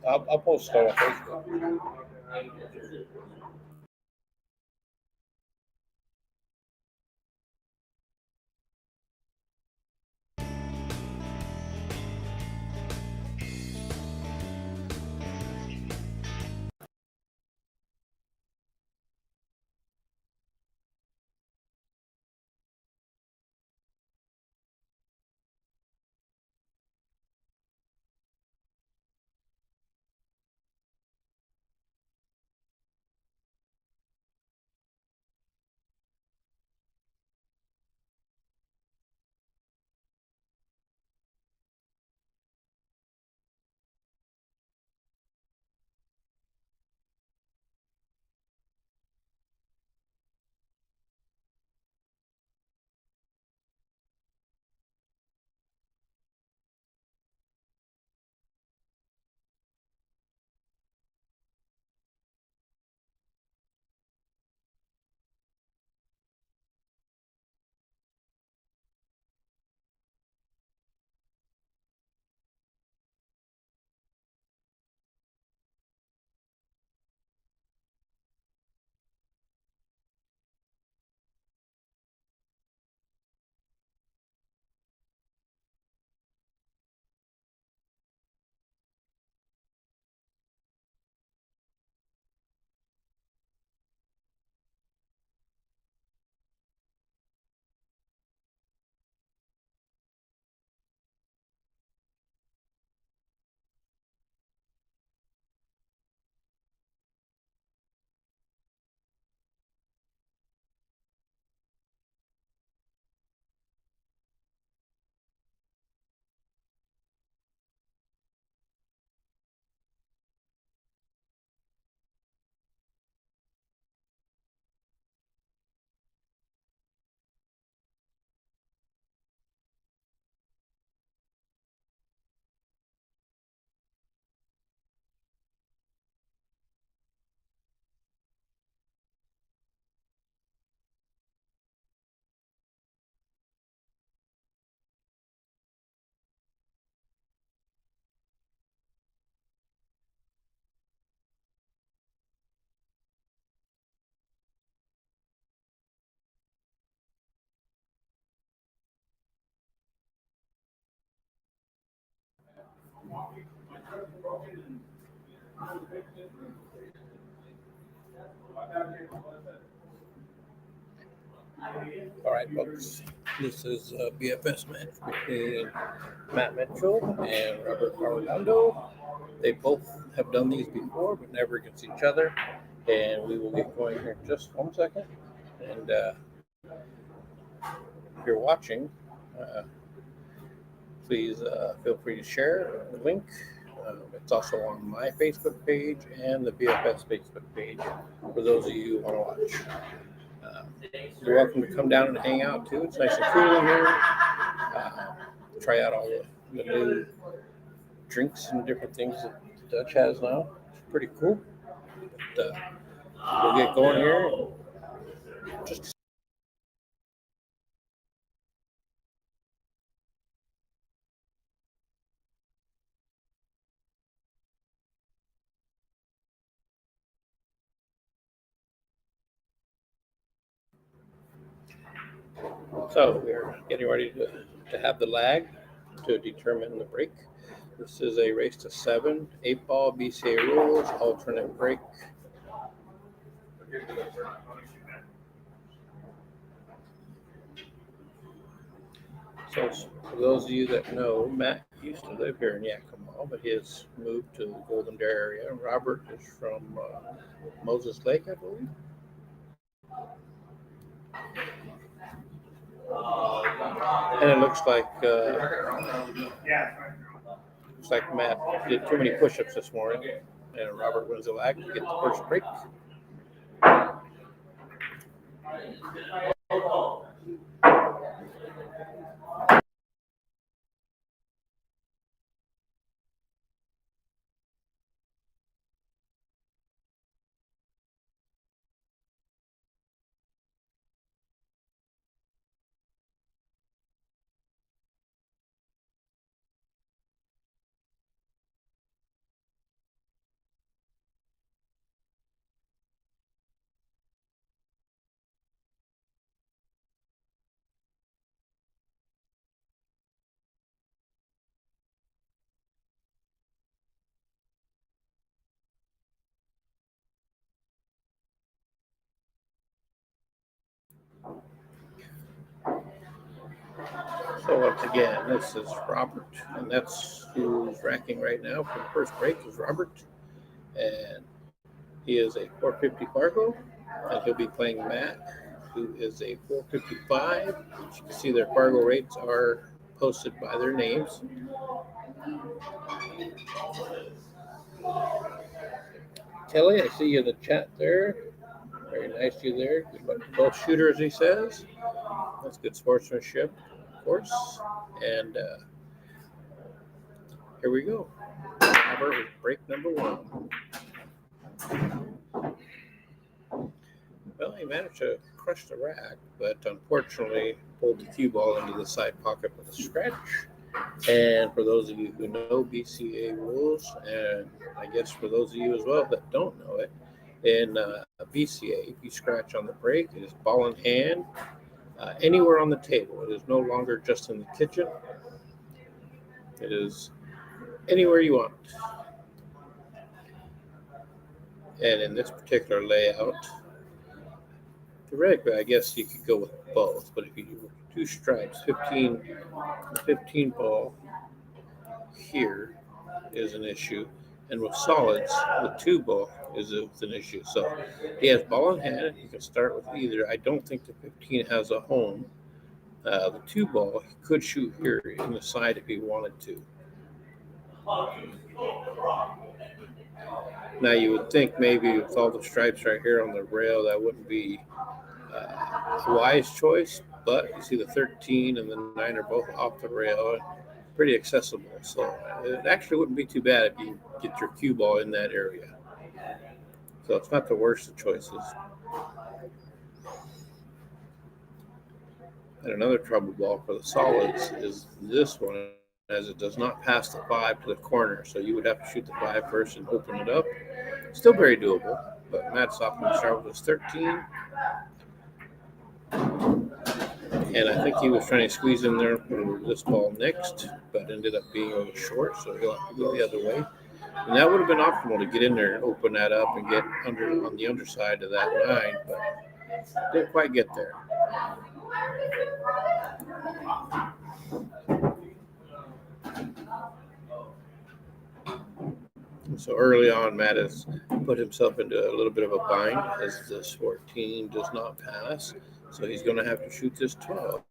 I'll post it on Facebook. All right, folks. This is BFS match between Matt Mitchell and Robert ARREDONDO. They both have done these before, but never against each other. And we will get going here in just 1 second. And if you're watching, uh, please feel free to share the link. It's also on my Facebook page and the BFS Facebook page for those of you who want to watch. You're welcome to come down and hang out too. It's nice and cool in here. Try out all the new drinks and different things that Dutch has now. It's pretty cool. But, we'll get going here. Just so we're getting ready to have the lag to determine the break. This is a race to 7, 8-ball BCA rules, alternate break. So for those of you that know, Matt used to live here in Yakima, but he has moved to the Golden Dare area. Robert is from Moses Lake, I believe. And it looks like Matt did too many push-ups this morning, and Robert wins the lag to get the first break. So once again, this is Robert, and that's who's racking right now for the first break is Robert, and he is a 450 Fargo, and he'll be playing Matt, who is a 455. As you can see, their Fargo rates are posted by their names. Kelly, I see you in the chat there. Very nice of you there. Good luck to both shooters, he says. That's good sportsmanship, of course. And here we go. Robert with break number 1. Well, he managed to crush the rack, but unfortunately pulled the cue ball into the side pocket with a scratch. And for those of you who know BCA rules, and I guess for those of you as well that don't know it, in BCA, if you scratch on the break, it is ball in hand, anywhere on the table. It is no longer just in the kitchen. It is anywhere you want. And in this particular layout, theoretically, I guess you could go with both, but if you do stripes, 15 ball here is an issue, and with solids, the 2 ball is an issue. So he has ball in hand. You can start with either. I don't think the 15 has a home. The 2 ball, he could shoot here in the side if he wanted to. Now you would think maybe with all the stripes right here on the rail, that wouldn't be a wise choice, but you see the 13 and the 9 are both off the rail, pretty accessible. So it actually wouldn't be too bad if you get your cue ball in that area. So it's not the worst of choices. And another trouble ball for the solids is this one, as it does not pass the 5 to the corner. So you would have to shoot the 5 first and open it up. Still very doable, but Matt's opting to start with his 13. And I think he was trying to squeeze in there for this ball next, but ended up being a little short, so he'll have to go the other way. And that would have been optimal to get in there and open that up and get under on the underside of that 9, but didn't quite get there. So early on, Matt has put himself into a little bit of a bind as this 14 does not pass. So he's going to have to shoot this 12.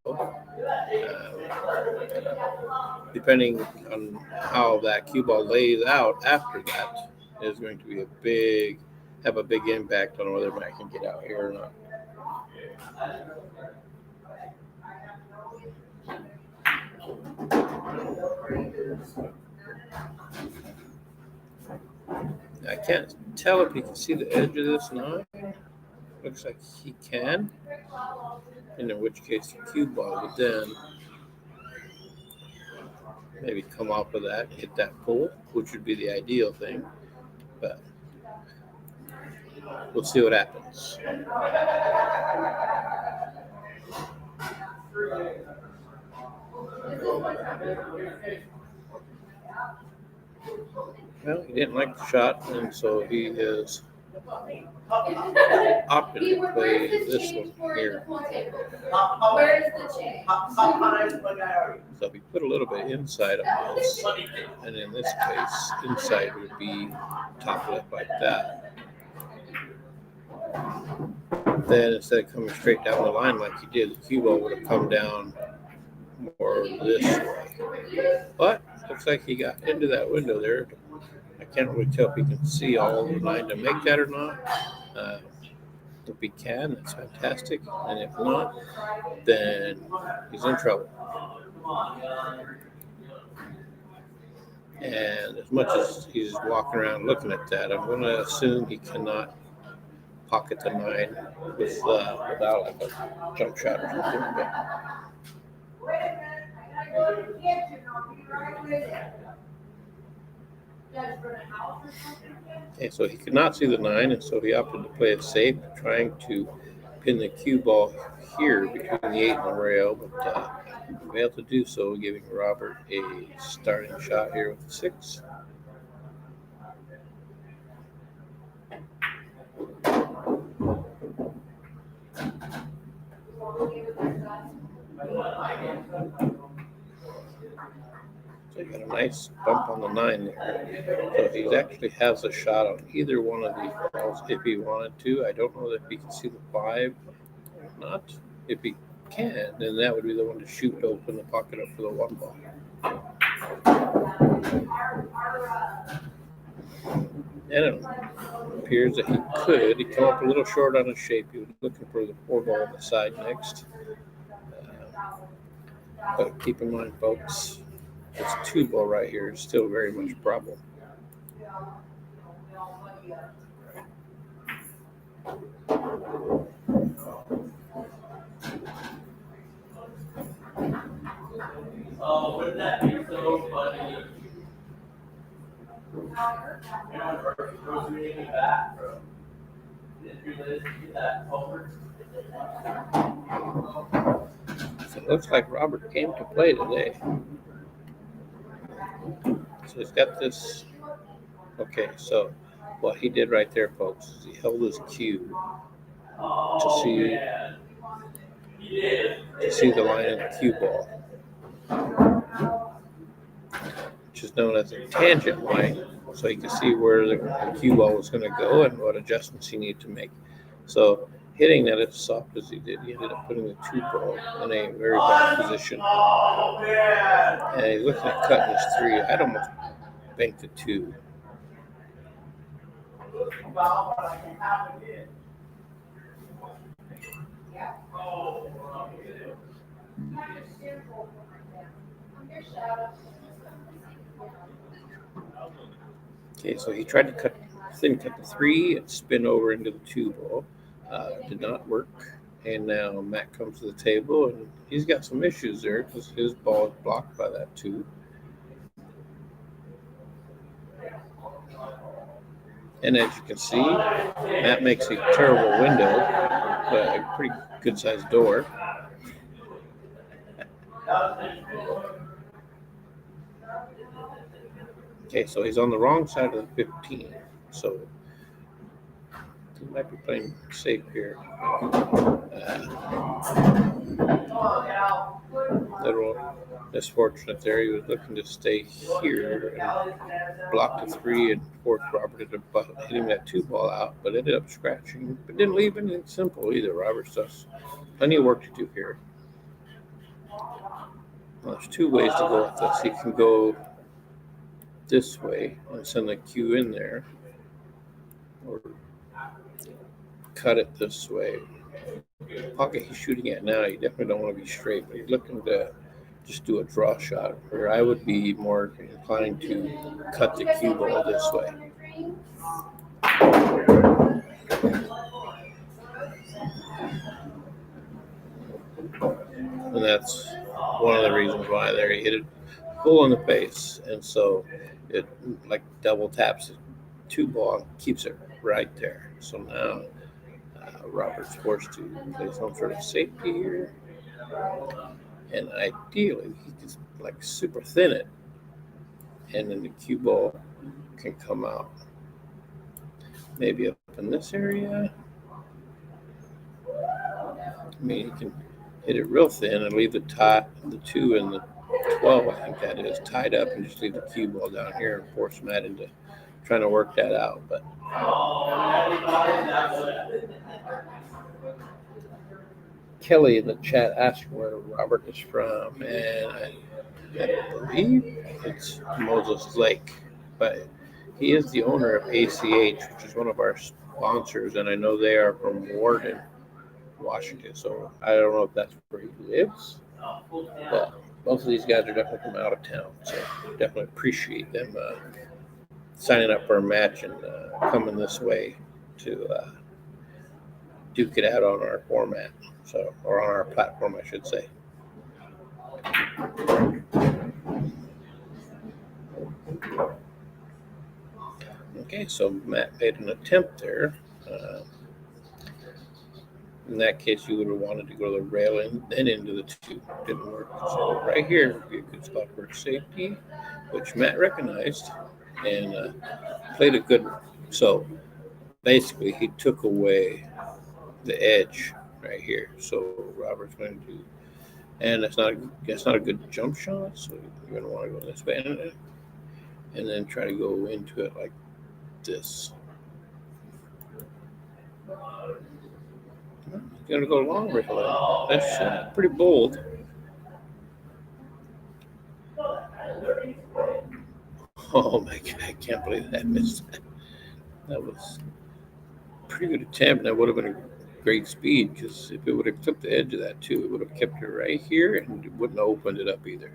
Depending on how that cue ball lays out after that is going to be have a big impact on whether Matt can get out here or not. I can't tell if you can see the edge of this 9. Looks like he can. And in which case the cue ball would then maybe come off of that and hit that pole, which would be the ideal thing. But we'll see what happens. Well, he didn't like the shot, and so he is opted to play this one here. So if you put a little bit inside of this, and in this case, inside would be top left like that. Then instead of coming straight down the line like he did, the cue ball would have come down more this way. But looks like he got into that window there. I can't really tell if he can see all the 9 to make that or not. If he can, that's fantastic. And if not, then he's in trouble. And as much as he's walking around looking at that, I'm going to assume he cannot pocket the 9 without like a jump shot or something. Okay, so he could not see the 9, and so he opted to play it safe, trying to pin the cue ball here between the 8 and the rail, but failed to do so, giving Robert a starting shot here with the 6. They got a nice bump on the 9 there. So he actually has a shot on either one of these balls if he wanted to. I don't know if he can see the 5 or not. If he can, then that would be the one to shoot to open the pocket up for the 1 ball. And it appears that he could. He came up a little short on his shape. He was looking for the 4 ball on the side next. But keep in mind, folks, this 2 ball right here is still very much a problem. Oh, wouldn't that be so funny? Back, bro. So it looks like Robert came to play today. So he's got this. Okay, so what he did right there, folks, is he held his cue to see the line of the cue ball, which is known as a tangent line, so he could see where the cue ball was going to go and what adjustments he needed to make. So hitting that as soft as he did, he ended up putting the 2 ball in a very bad position. And he's looking at cutting his 3. I'd almost banked the 2. Okay, so he tried to cut the 3 and spin over into the 2 ball. Did not work. And now Matt comes to the table, and he's got some issues there because his ball is blocked by that 2. And as you can see, Matt makes a terrible window, but a pretty good-sized door. Okay, so he's on the wrong side of the 15. So he might be playing safe here. Little misfortunate there. He was looking to stay here and block the 3 and force Robert into hitting that 2 ball out, but ended up scratching. But didn't leave anything simple either. Robert does plenty of work to do here. Well, there's 2 ways to go with this. He can go this way and send the cue in there, or cut it this way. The pocket he's shooting at now, you definitely don't want to be straight, but he's looking to just do a draw shot, where I would be more inclined to cut the cue ball this way. And that's one of the reasons why there he hit it full in the face, and so it like double taps the 2 ball and keeps it right there. So now Robert's forced to play some sort of safety here, and ideally he can like super thin it, and then the cue ball can come out maybe up in this area. I mean, you can hit it real thin and leave the 2 and the 12, I think that is, tied up, and just leave the cue ball down here and force Matt into trying to work that out. But Kelly in the chat asked where Robert is from, and I believe it's Moses Lake, but he is the owner of ACH, which is one of our sponsors, and I know they are from Warden, Washington, so I don't know if that's where he lives, but both of these guys are definitely from out of town, so definitely appreciate them signing up for a match and coming this way to duke it out on our format, or on our platform, I should say. Okay, so Matt made an attempt there. In that case, you would have wanted to go to the rail and then into the 2. Didn't work. So right here would be a good spot for safety, which Matt recognized and played a good one. So basically, he took away the edge right here. So Robert's going to And that's not a good jump shot, so you're going to want to go this way and then try to go into it like this. It's going to go long rifle. That's pretty bold. Oh my God, I can't believe that missed. That was a pretty good attempt. That would have been a great speed, because if it would have took the edge of that too, it would have kept it right here and it wouldn't have opened it up either.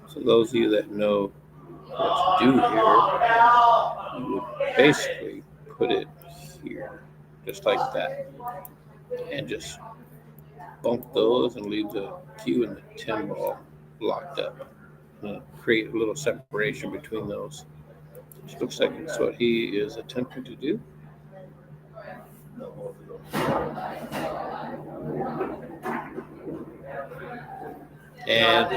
So those of you that know what to do here, you would basically put it here, just like that, and just bump those and leave the cue and the 10 ball locked up. And create a little separation between those. Which looks like it's what he is attempting to do. And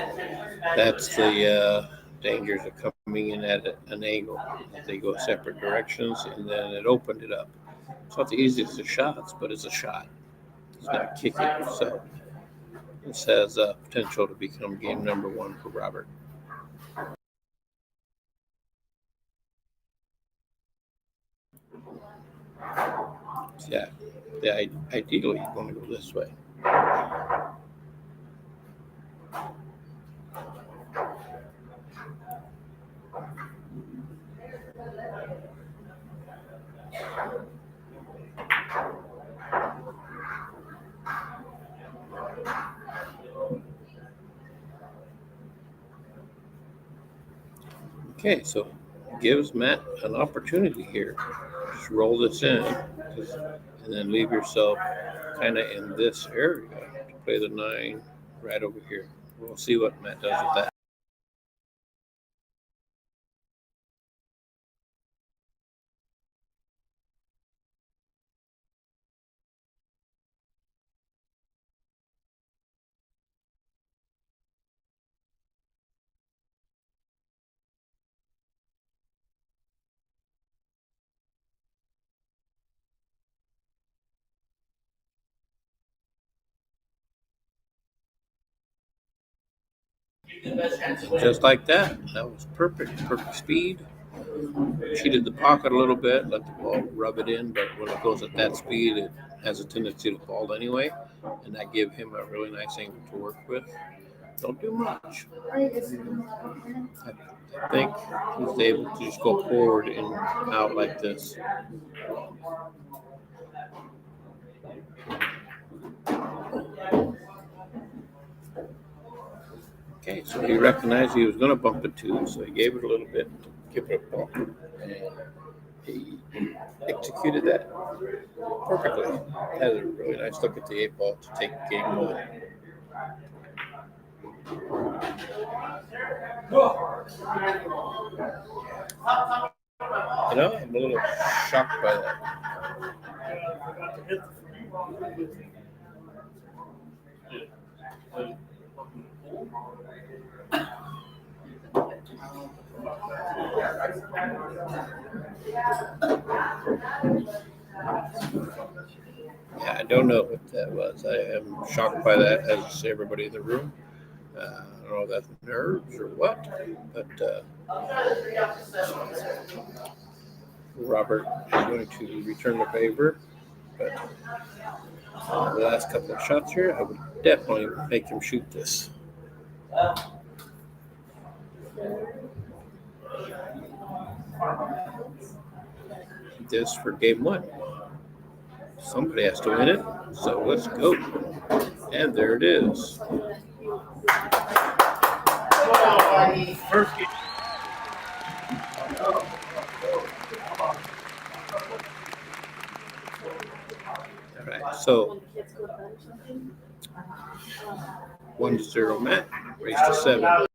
that's the dangers of coming in at an angle. They go separate directions, and then it opened it up. It's not the easiest of shots, but it's a shot. It's going to kick it. So this has potential to become game number 1 for Robert. Yeah, ideally you want to go this way. Okay, so gives Matt an opportunity here. Just roll this in, and then leave yourself kind of in this area to play the 9 right over here. We'll see what Matt does with that. Just like that. That was perfect speed. Cheated the pocket a little bit, let the ball rub it in, but when it goes at that speed, it has a tendency to fall anyway, and that gave him a really nice angle to work with. Don't do much. I think he's able to just go forward and out like this. Okay, so he recognized he was going to bump it too, so he gave it a little bit, give it a bump, and he executed that perfectly. Had a really nice look at the 8 ball to take game 1. You know, I'm a little shocked by that. Yeah, I don't know what that was. I am shocked by that, as everybody in the room. I don't know if that's nerves or what, but Robert is going to return the favor. But the last couple of shots here, I would definitely make him shoot this. This for game 1. Somebody has to win it, so let's go. And there it is. First game. All right, so 1-0 Matt, race to 7.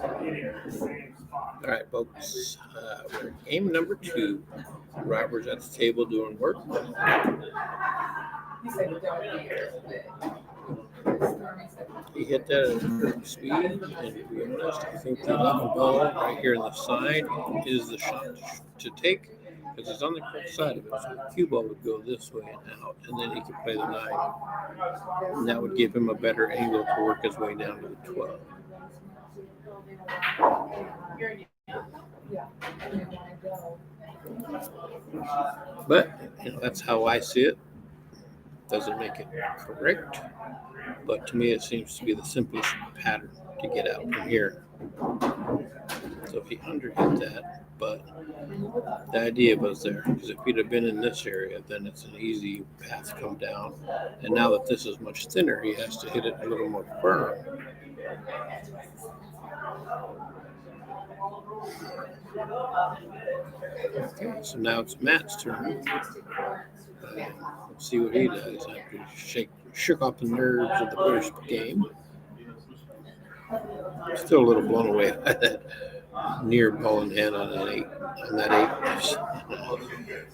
All right, folks. We're game number 2. Robert's at the table doing work. He hit that at a perfect speed, and to be honest, I think the 11 ball right here on the side is the shot to take, because it's on the correct side of it. So the cue ball would go this way and out, and then he could play the 9. And that would give him a better angle to work his way down to the 12. But that's how I see it. Doesn't make it correct, but to me it seems to be the simplest pattern to get out from here. So if he underhit that, but the idea was there, because if he'd have been in this area, then it's an easy path to come down. And now that this is much thinner, he has to hit it a little more firm. Okay, so now it's Matt's turn. Let's see what he does after he shook off the nerves of the first game. Still a little blown away by that near ball in hand on that 8.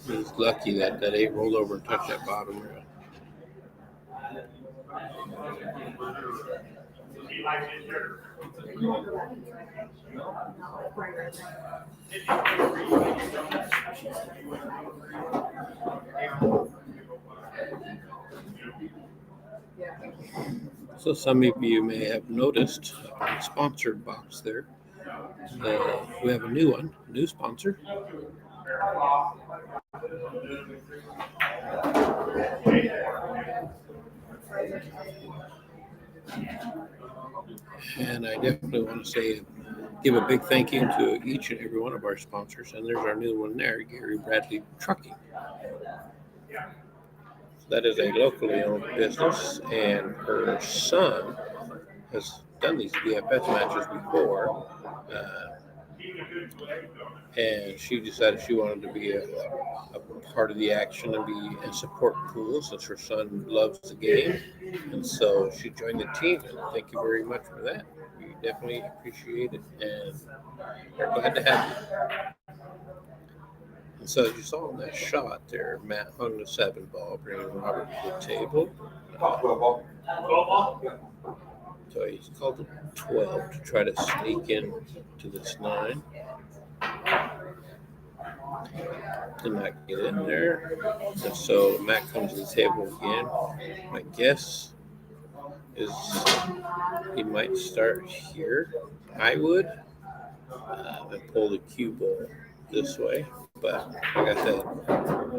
He's lucky that 8 rolled over and touched that bottom rail. So some of you may have noticed on the sponsored box there, we have a new sponsor. And I definitely want to give a big thank you to each and every one of our sponsors. And there's our new one there, Gary Bradley Trucking. That is a locally owned business, and her son has done these BFS matches before, and she decided she wanted to be a part of the action and support pool, since her son loves the game, and so she joined the team. And thank you very much for that. We definitely appreciate it, and we're glad to have you. And so as you saw in that shot there, Matt hung the 7 ball, bringing Robert to the table. So he's called the 12 to try to sneak in to this 9. Did not get in there. And so Matt comes to the table again. My guess is he might start here. I would. And pull the cue ball this way. But like I said,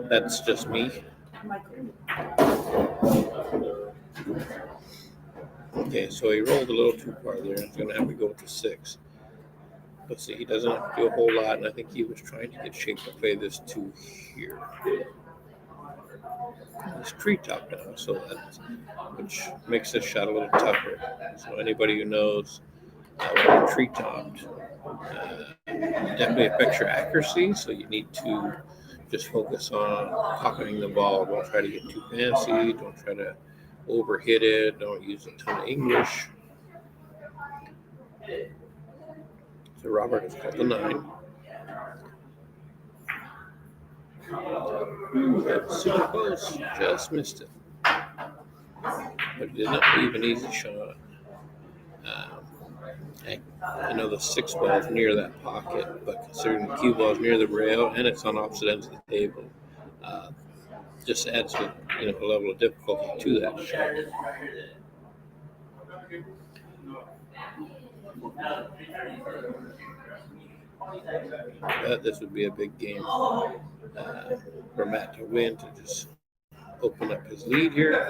that's just me. Okay, so he rolled a little too far there. He's going to have to go with the 6. But see, he doesn't have to do a whole lot, and I think he was trying to get shape to play this 2 here. It's treetop now, which makes this shot a little tougher. So anybody who knows when you're treetopped, definitely affects your accuracy, so you need to just focus on pocketing the ball. Don't try to get too fancy. Don't try to overhit it. Don't use a ton of English. So Robert has got the 9. That's super close. Just missed it. But it did not leave an easy shot. I know the 6 ball is near that pocket, but considering the cue ball is near the rail and it's on opposite ends of the table, just adds a level of difficulty to that shot. But this would be a big game for Matt to win, to just open up his lead here.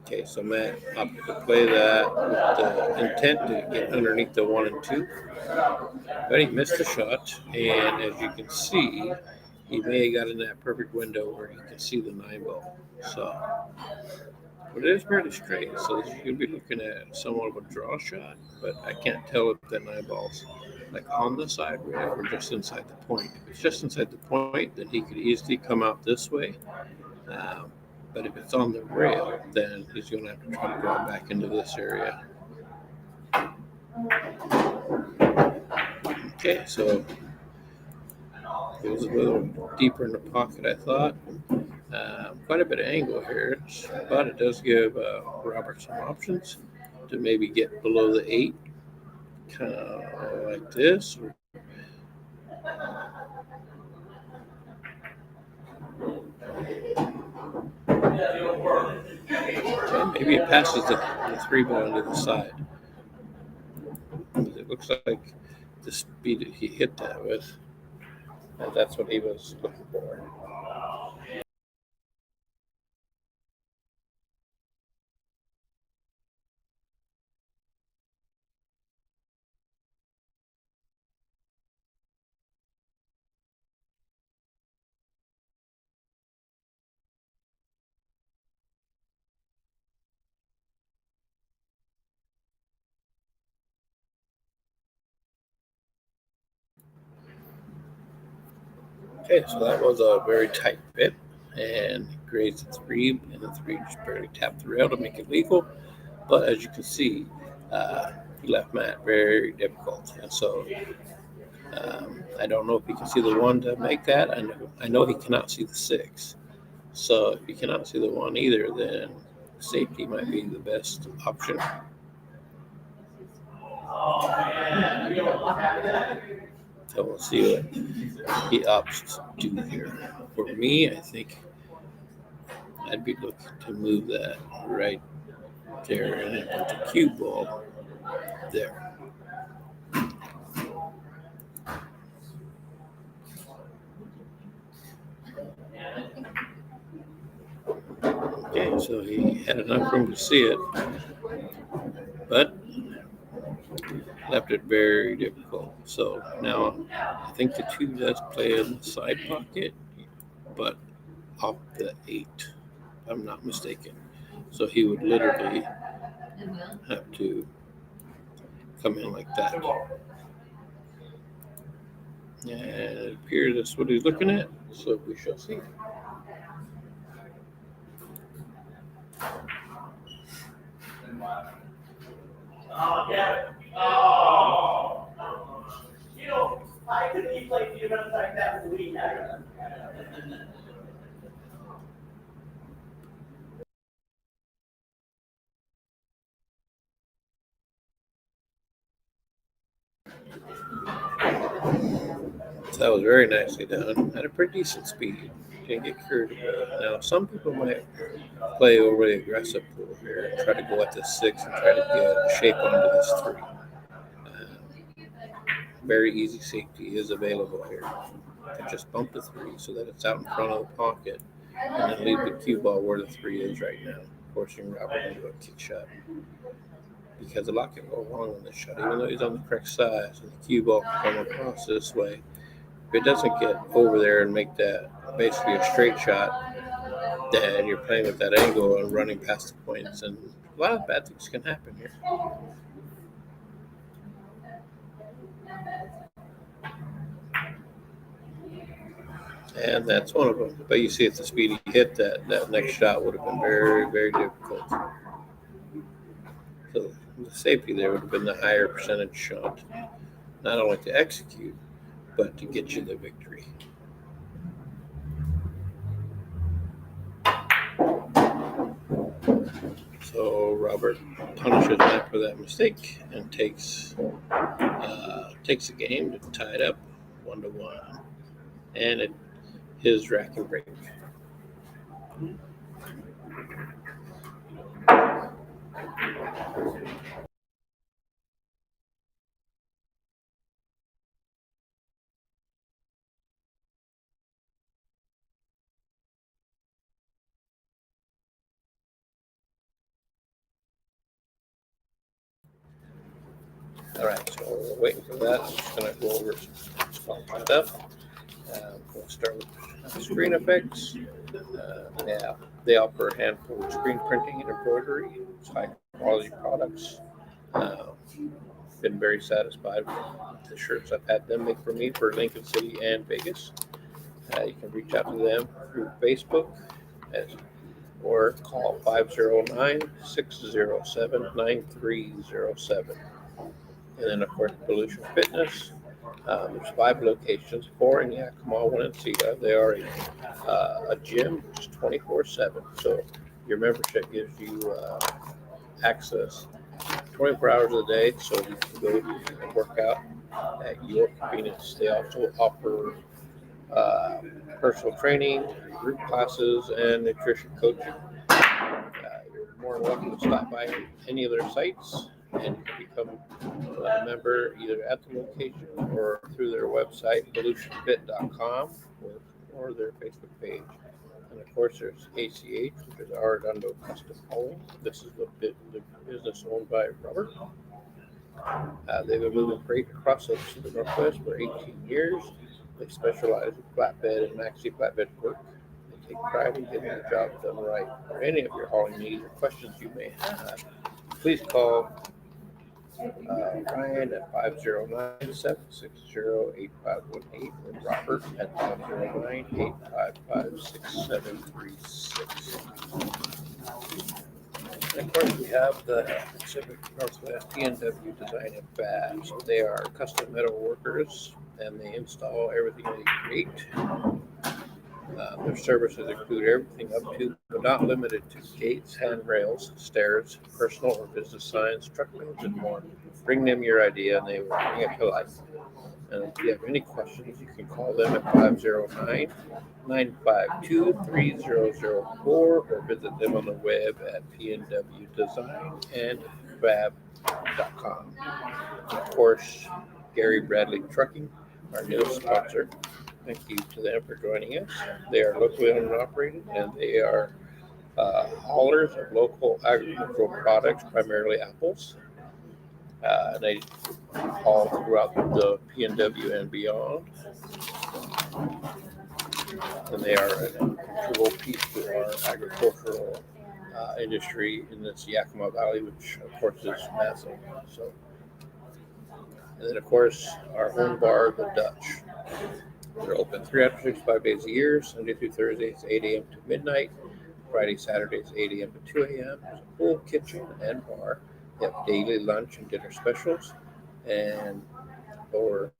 Okay, so Matt opted to play that with the intent to get underneath the 1 and 2. But he missed the shot, and as you can see, he may have got in that perfect window where you can see the 9 ball. So, but it is pretty straight, so you'll be looking at somewhat of a draw shot, but I can't tell if that 9 ball's like on the side rail or just inside the point. If it's just inside the point, then he could easily come out this way. But if it's on the rail, then he's going to have to try to draw back into this area. Okay, so it was a little deeper in the pocket, I thought. Quite a bit of angle here, but it does give Robert some options to maybe get below the 8, kind of like this. Okay, maybe it passes the 3 ball into the side. It looks like the speed that he hit that with, that's what he was looking for. Okay, so that was a very tight fit, and he grazed the 3, and the 3 just barely tapped the rail to make it legal. But as you can see, he left Matt very difficult, and so I don't know if he can see the 1 to make that. I know he cannot see the 6. So if you cannot see the 1 either, then safety might be the best option. So we'll see what he opts to do here. For me, I think I'd be looking to move that right there and then put the cue ball there. Okay, so he had enough room to see it, but left it very difficult. So now I think the 2 does play in the side pocket, but off the 8, if I'm not mistaken. So he would literally have to come in like that. And it appears that's what he's looking at, so we shall see. Yeah. Oh. You know, I could be playing few minutes like that with Lee. So that was very nicely done at a pretty decent speed. Didn't get carried away. Now, some people might play overly aggressive pool here and try to go at the 6 and try to get a shape onto this 3. Very easy safety is available here. You just bump the 3 so that it's out in front of the pocket, and then leave the cue ball where the 3 is right now, forcing Robert into a kick shot. Because a lot can go wrong on this shot, even though he's on the correct side, so the cue ball can come across this way. If it doesn't get over there and make that basically a straight shot, then you're playing with that angle and running past the points, and a lot of bad things can happen here. And that's one of them. But you see at the speed he hit that next shot would have been very, very difficult. So the safety there would have been the higher percentage shot, not only to execute, but to get you the victory. So Robert punishes Matt for that mistake and takes the game to tie it up 1-1, and it his rack and break. All right, so we're waiting for that. I'm just going to go over some stuff. We'll start with screen effects. Yeah, they offer a handful of screen printing and embroidery. It's high quality products. Been very satisfied with the shirts I've had them make for me for Lincoln City and Vegas. You can reach out to them through Facebook as or call 509-607-9307. And then, of course, Volution Fitness. There's 5 locations, 4 in Yakima, 1 in Siga. They are a gym just 24/7. So your membership gives you access 24 hours a day, so you can go and work out at your convenience. They also offer personal training, group classes, and nutrition coaching. You're more than welcome to stop by any of their sites and you can become a member either at the location or through their website, volutionfit.com, or their Facebook page. And of course, there's ACH, which is ARREDONDO Custom Home. This is the business owned by Robert. They've been moving freight across the Pacific Northwest for 18 years. They specialize in flatbed and maxi flatbed work. They take pride in getting the job done right. For any of your hauling needs or questions you may have, please call Ryan at 509-760-8518 or Robert at 509-855-6736. And of course, we have the Pacific Northwest PNW Design Fab. So they are custom metal workers and they install everything they create. Their services include everything up to, but not limited to, gates, handrails, stairs, personal or business signs, truck beds, and more. Bring them your idea and they will bring it to life. And if you have any questions, you can call them at 509-952-3004 or visit them on the web at pnwdesignandfab.com. Of course, Gary Bradley Trucking, our newest sponsor. Thank you to them for joining us. They are locally owned and operated, and they are haulers of local agricultural products, primarily apples. And they haul throughout the PNW and beyond. And they are an integral piece to our agricultural industry in this Yakima Valley, which of course is massive. So, and then of course our home bar, the Dutch. They're open 365 days a year, Sunday through Thursdays, 8 a.m. to midnight. Friday, Saturdays, 8 a.m. to 2 a.m. There's a full kitchen and bar. They have daily lunch and dinner specials. And for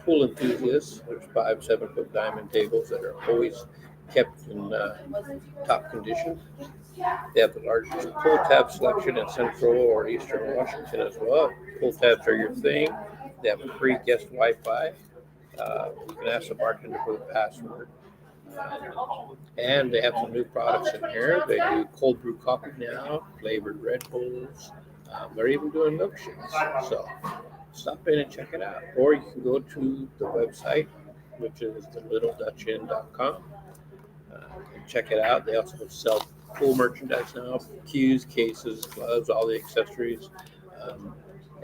pool enthusiasts, there's 5 7-foot diamond tables that are always kept in top condition. They have the largest pull tab selection in Central or Eastern Washington as well. Pull tabs are your thing. They have a free guest Wi-Fi. You can ask the bartender for the password. And they have some new products in here. They do cold brew coffee now, flavored Red Bulls. They're even doing milkshakes. So stop in and check it out. Or you can go to the website, which is thelittledutchinn.com, and check it out. They also sell cool merchandise now, cues, cases, gloves, all the accessories.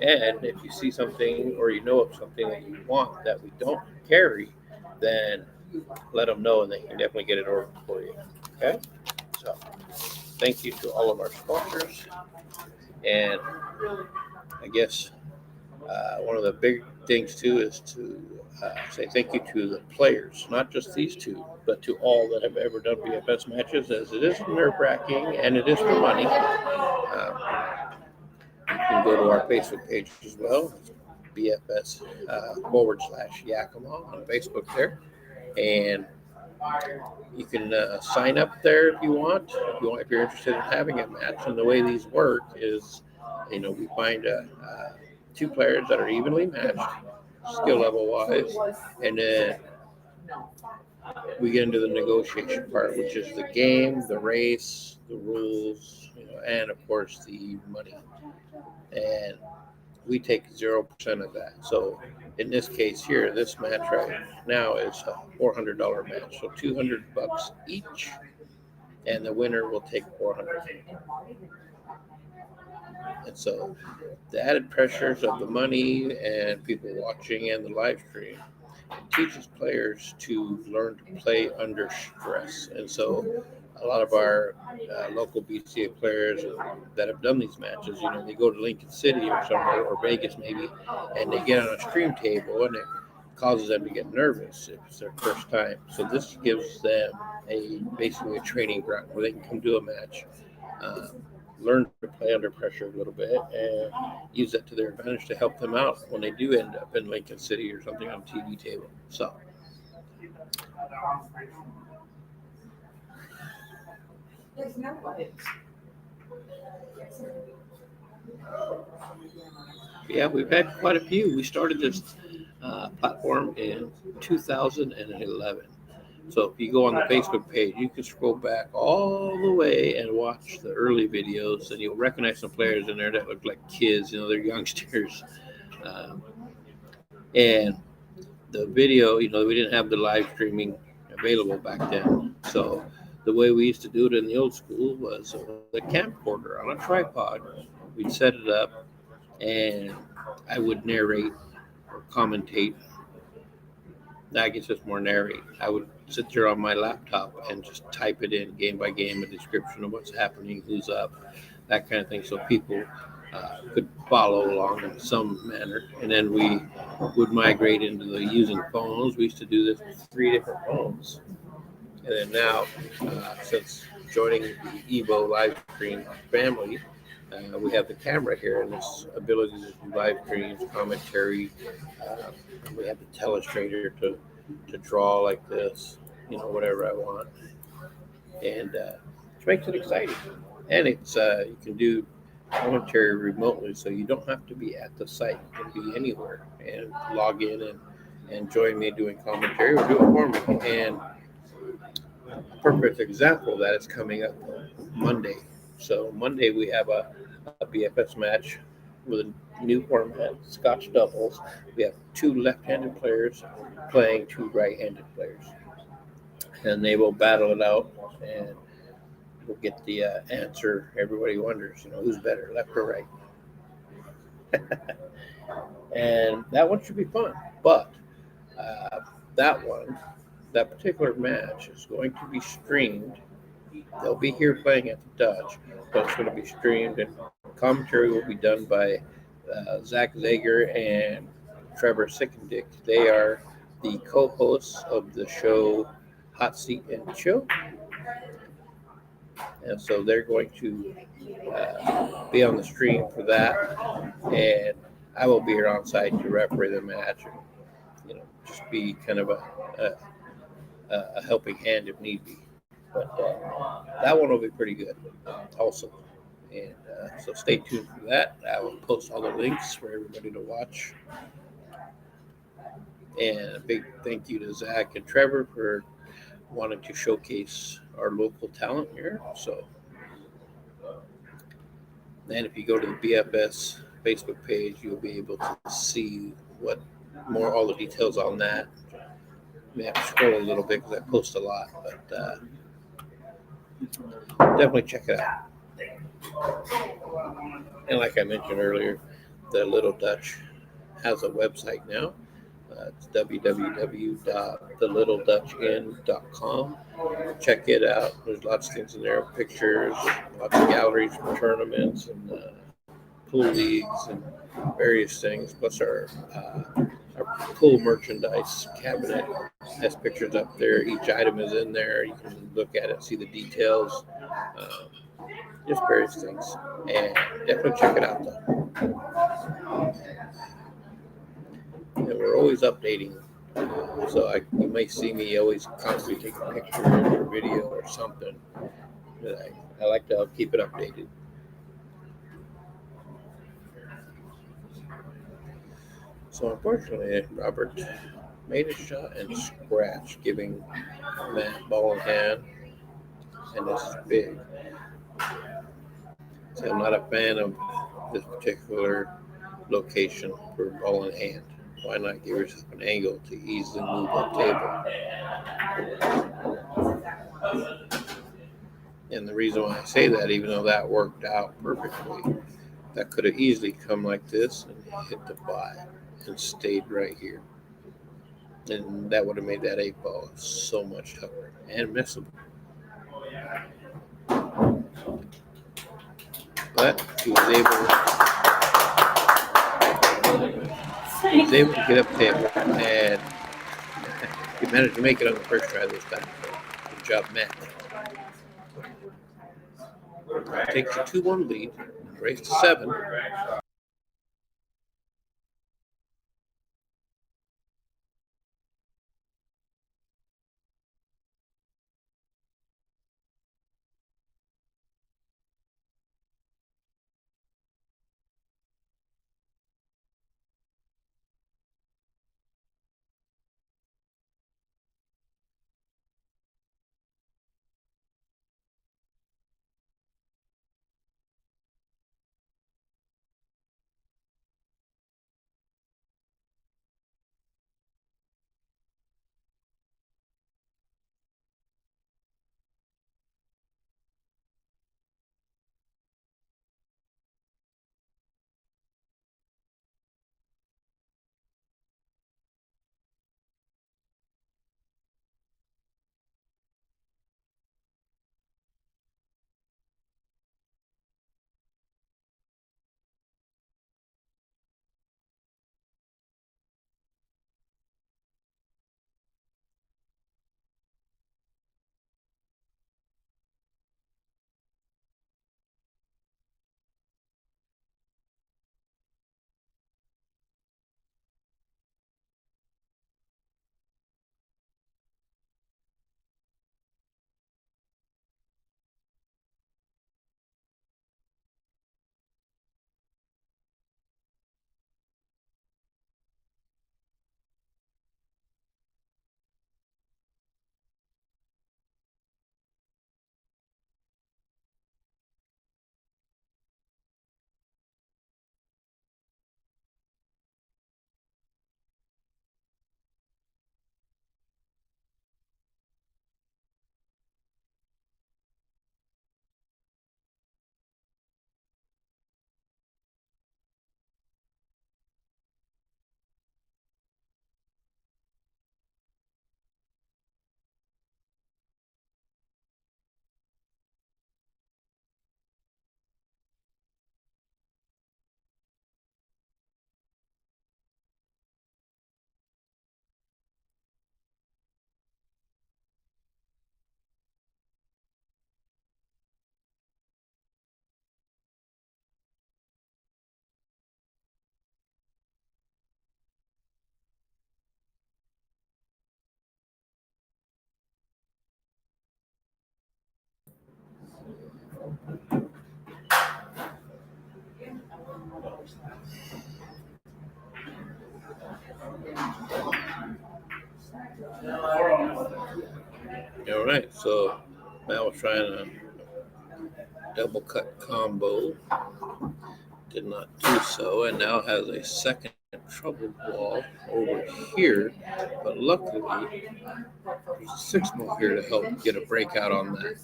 And if you see something or you know of something that you want that we don't carry, then let them know and they can definitely get it ordered for you. Okay? So thank you to all of our sponsors. And I guess one of the big things too is to say thank you to the players, not just these two, but to all that have ever done BFS matches, as it is nerve-wracking and it is for money. You can go to our Facebook page as well, BFS /Yakima on Facebook there, and you can sign up there if you want. If you're interested in having a match. And the way these work is, we find 2 players that are evenly matched, skill level wise, and then we get into the negotiation part, which is the game, the race, the rules, and of course the money. And we take 0% of that. So in this case here, this match right now is a $400 match. So $200 each, and the winner will take $400. And so the added pressures of the money and people watching and the live stream teaches players to learn to play under stress. And so a lot of our local BCA players that have done these matches, they go to Lincoln City or somewhere, or Vegas maybe, and they get on a stream table and it causes them to get nervous if it's their first time. So this gives them basically a training ground where they can come do a match, learn to play under pressure a little bit, and use that to their advantage to help them out when they do end up in Lincoln City or something on TV table. So. Yeah, we've had quite a few. We started this platform in 2011. So if you go on the Facebook page, you can scroll back all the way and watch the early videos, and you'll recognize some players in there that look like kids. They're youngsters. And the video, we didn't have the live streaming available back then. So the way we used to do it in the old school was the camcorder on a tripod. We'd set it up, and I would narrate or commentate. I guess it's more narrate. I would sit there on my laptop and just type it in game by game, a description of what's happening, who's up, that kind of thing, so people could follow along in some manner. And then we would migrate into the using phones. We used to do this with 3 different phones. And then now, since joining the Evo live stream family, we have the camera here and this ability to do live streams, commentary. We have the telestrator to draw like this, whatever I want. And which makes it exciting. And it's you can do commentary remotely, so you don't have to be at the site. You can be anywhere and log in and join me doing commentary or do it for me. And a perfect example of that is coming up Monday. So Monday we have a BFS match with a new format, Scotch doubles. We have 2 left-handed players playing 2 right-handed players, and they will battle it out, and we'll get the answer. Everybody wonders, who's better, left or right. And that one should be fun. But that particular match is going to be streamed. They'll be here playing at the Dutch, but it's going to be streamed, and commentary will be done by Zach Zager and Trevor Sickendick. They are the co-hosts of the show Hot Seat and Chill. And so they're going to be on the stream for that, and I will be here on site to referee the match, and just be kind of a helping hand if need be. But that one will be pretty good also. And so stay tuned for that. I will post all the links for everybody to watch. And a big thank you to Zach and Trevor for wanting to showcase our local talent here. So, and if you go to the BFS Facebook page, you'll be able to see all the details on that. You may have to scroll a little bit because I post a lot, but definitely check it out. And like I mentioned earlier, the Little Dutch has a website now. It's www.thelittledutchinn.com. Check it out. There's lots of things in there, pictures, lots of galleries for tournaments and pool leagues and various things. Plus our pool merchandise cabinet has pictures up there. Each item is in there. You can look at it, see the details, just various things. And definitely check it out, though. And we're always updating. So you may see me always constantly take a picture or video or something. But I like to keep it updated. So unfortunately, Robert made a shot and scratch, giving Matt ball in hand, and this is big. So I'm not a fan of this particular location for ball in hand. Why not give yourself an angle to easily move the table? And the reason why I say that, even though that worked out perfectly, that could have easily come like this and hit the 5 and stayed right here. And that would have made that 8 ball so much tougher and missable. But he was able to get up table, and he managed to make it on the first try this time. So job met. Takes a 2-1 lead, race to 7. All right, so now we're trying a double cut combo. Did not do so, and now has a second trouble wall over here. But luckily, there's a 6 mil here to help get a breakout on that.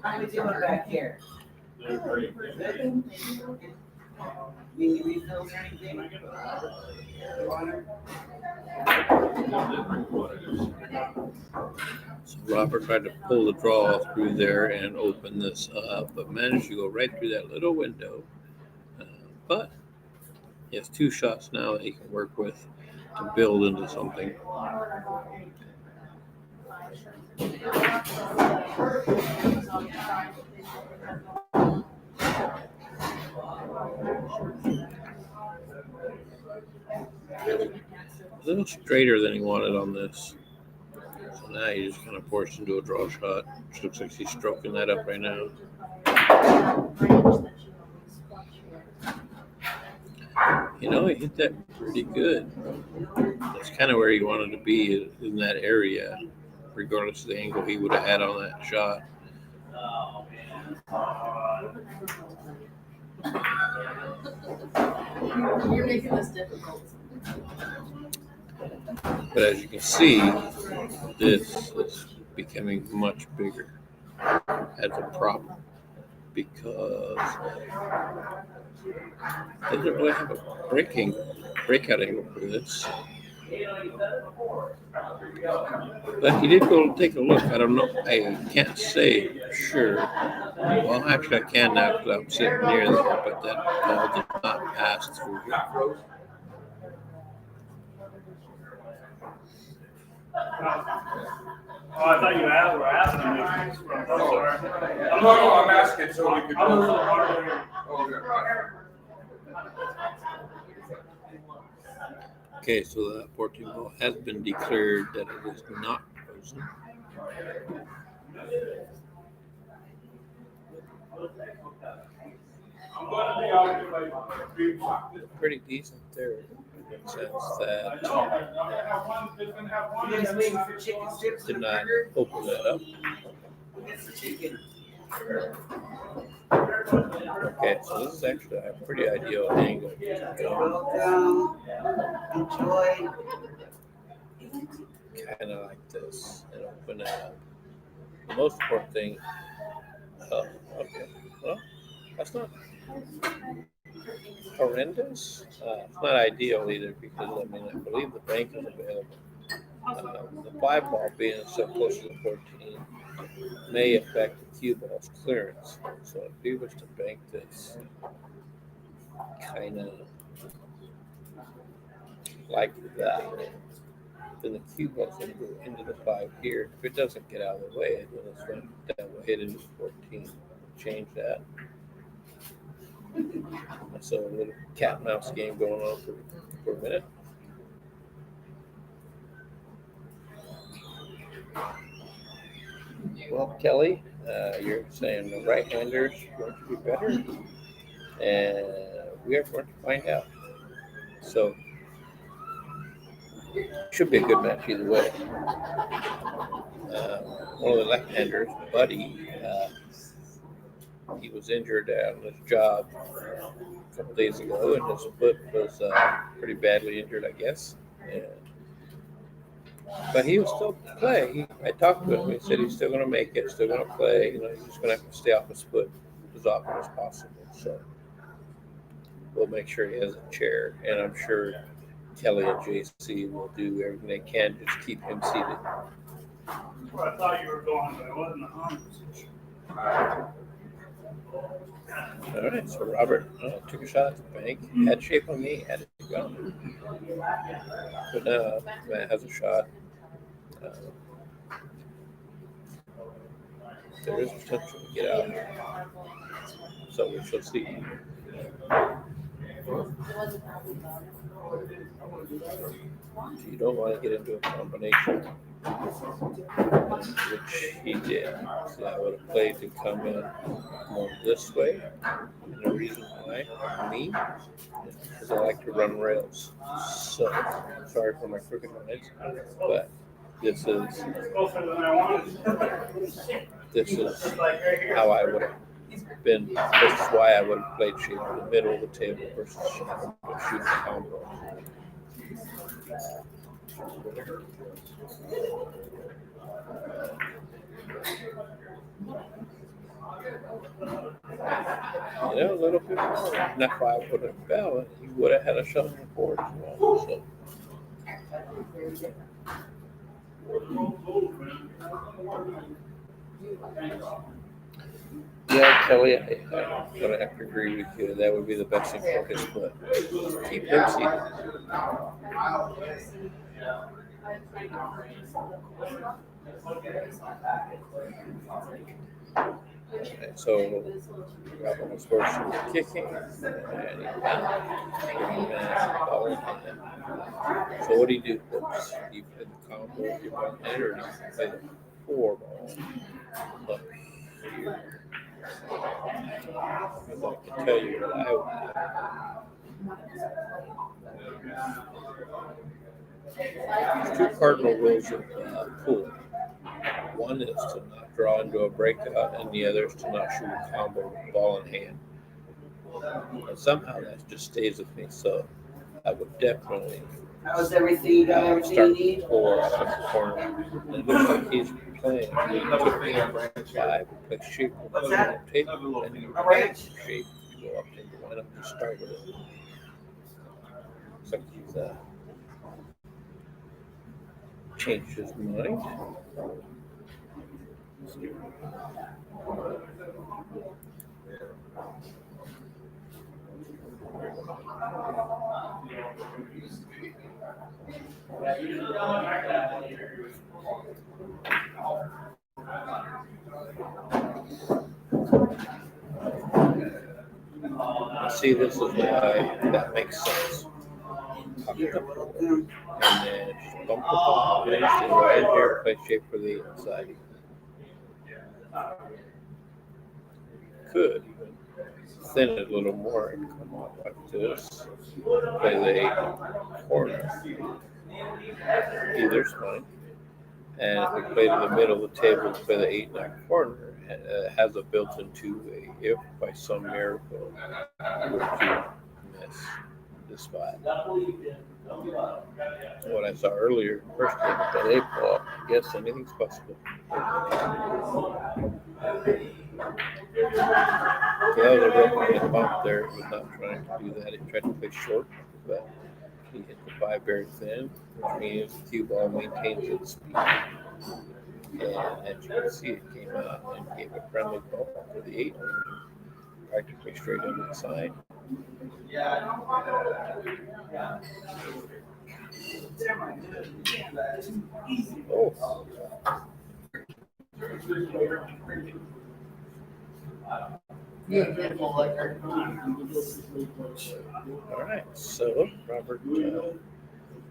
How we doing back here? Need refills or anything? Water? So Robert tried to pull the draw through there and open this up, but managed to go right through that little window. But he has 2 shots now that he can work with to build into something. A little straighter than he wanted on this. So now he just kind of forced into a draw shot, which looks like he's stroking that up right now. You know, he hit that pretty good. That's kind of where he wanted to be, in that area, regardless of the angle he would have had on that shot. You're making this difficult. But as you can see, this is becoming much bigger as a problem because they didn't really have a breakout angle for this. But he did go take a look. I don't know. I can't say for sure. Well, actually, I can now because I'm sitting near there, but that ball did not pass through here. Oh, I thought you were asking me. I'm sorry. I'm asking so we could. I'm a little hard. Oh, good. Okay, so that 14 volt has been declared that it is not frozen. I'm going to be out here like 3 o'clock. Pretty decent there in the sense that I know. I'm gonna have one. Just gonna have one. You guys waiting for chicken strips did and a not burger? open that up. Who gets the chicken? Okay, so this is actually a pretty ideal angle. Welcome. Enjoy. Kind of like this and open it up. The most important thing, oh, okay, well, that's not horrendous. It's not ideal either because I mean I believe the bank is available. The 5 ball being so close to the 14 may affect the cue ball's clearance. So if we was to bank this kind of like that, then the cue ball's going to go into the 5 here. If it doesn't get out of the way, then it's going to hit into 14. Change that. So a little cat and mouse game going on for a minute. Well, Kelly, you're saying the right-handers going to be better, and we are going to find out. So, should be a good match either way. One of the left-handers, Buddy, he was injured on his job a couple days ago, and his foot was pretty badly injured, I guess. But he will still play. I talked to him. He said he's still going to make it, still going to play. You know, he's just going to have to stay off his foot as often as possible. So we'll make sure he has a chair, and I'm sure Kelly and JC will do everything they can to just keep him seated. Well, I thought you were going, but I wasn't 100%. All right, so Robert took a shot at the bank, had shape on me, had it go. But now Matt has a shot. There is potential to get out, so we shall see. You don't want to get into a combination, which he did. So I would have played to come in more this way. And the reason why, me, is because I like to run rails. So, sorry for my crooked lines, but this is Closer than I wanted. how I would have been. This is why I would have played shape in the middle of the table versus shooting a combo. You know, a little bit more. And that's why I would have fell. He would have had a shot on the board as well. So. Yeah, Kelly, I'm going to have to agree with you. That would be the best thing for his foot. Keep him seated. And so Robin was forced to kicking, and he so what do you do, folks? Do you play the combo with your one hand, or do you play the 4 ball up here? Because I can tell you what I would do. There's 2 cardinal rules of pool. One is to not draw into a breakout, and the other is to not shoot a combo with the ball in hand. And somehow that just stays with me, so I would definitely How's everything? You got everything you start need? 4 up in the corner. And it looks like he's playing. He took me on 5, play shape on What's the that? table, and you A ranch? shape, you go up into one up to start with it. Looks like he's changed his mind. See, this is why that makes sense. You're welcome. And then just bump the top finish and right here, play shape for the inside. Could thin it a little more and come off like this. Play the 8 corner. Either's fine. And if we play to the middle of the table, play the 8 in that corner, it has a built-in 2-way. If by some miracle we were to miss this spot. What I saw earlier, first game with that 8 ball, I guess anything's possible. Yeah, the rope bump there was not trying to do that. He tried to play short, but he hit the 5 very thin, which means the cue ball maintains its speed. And as you can see, it came out and gave a friendly bump to the 8, practically straight on the side. Oh. Yeah, beautiful liquor. All right, so Robert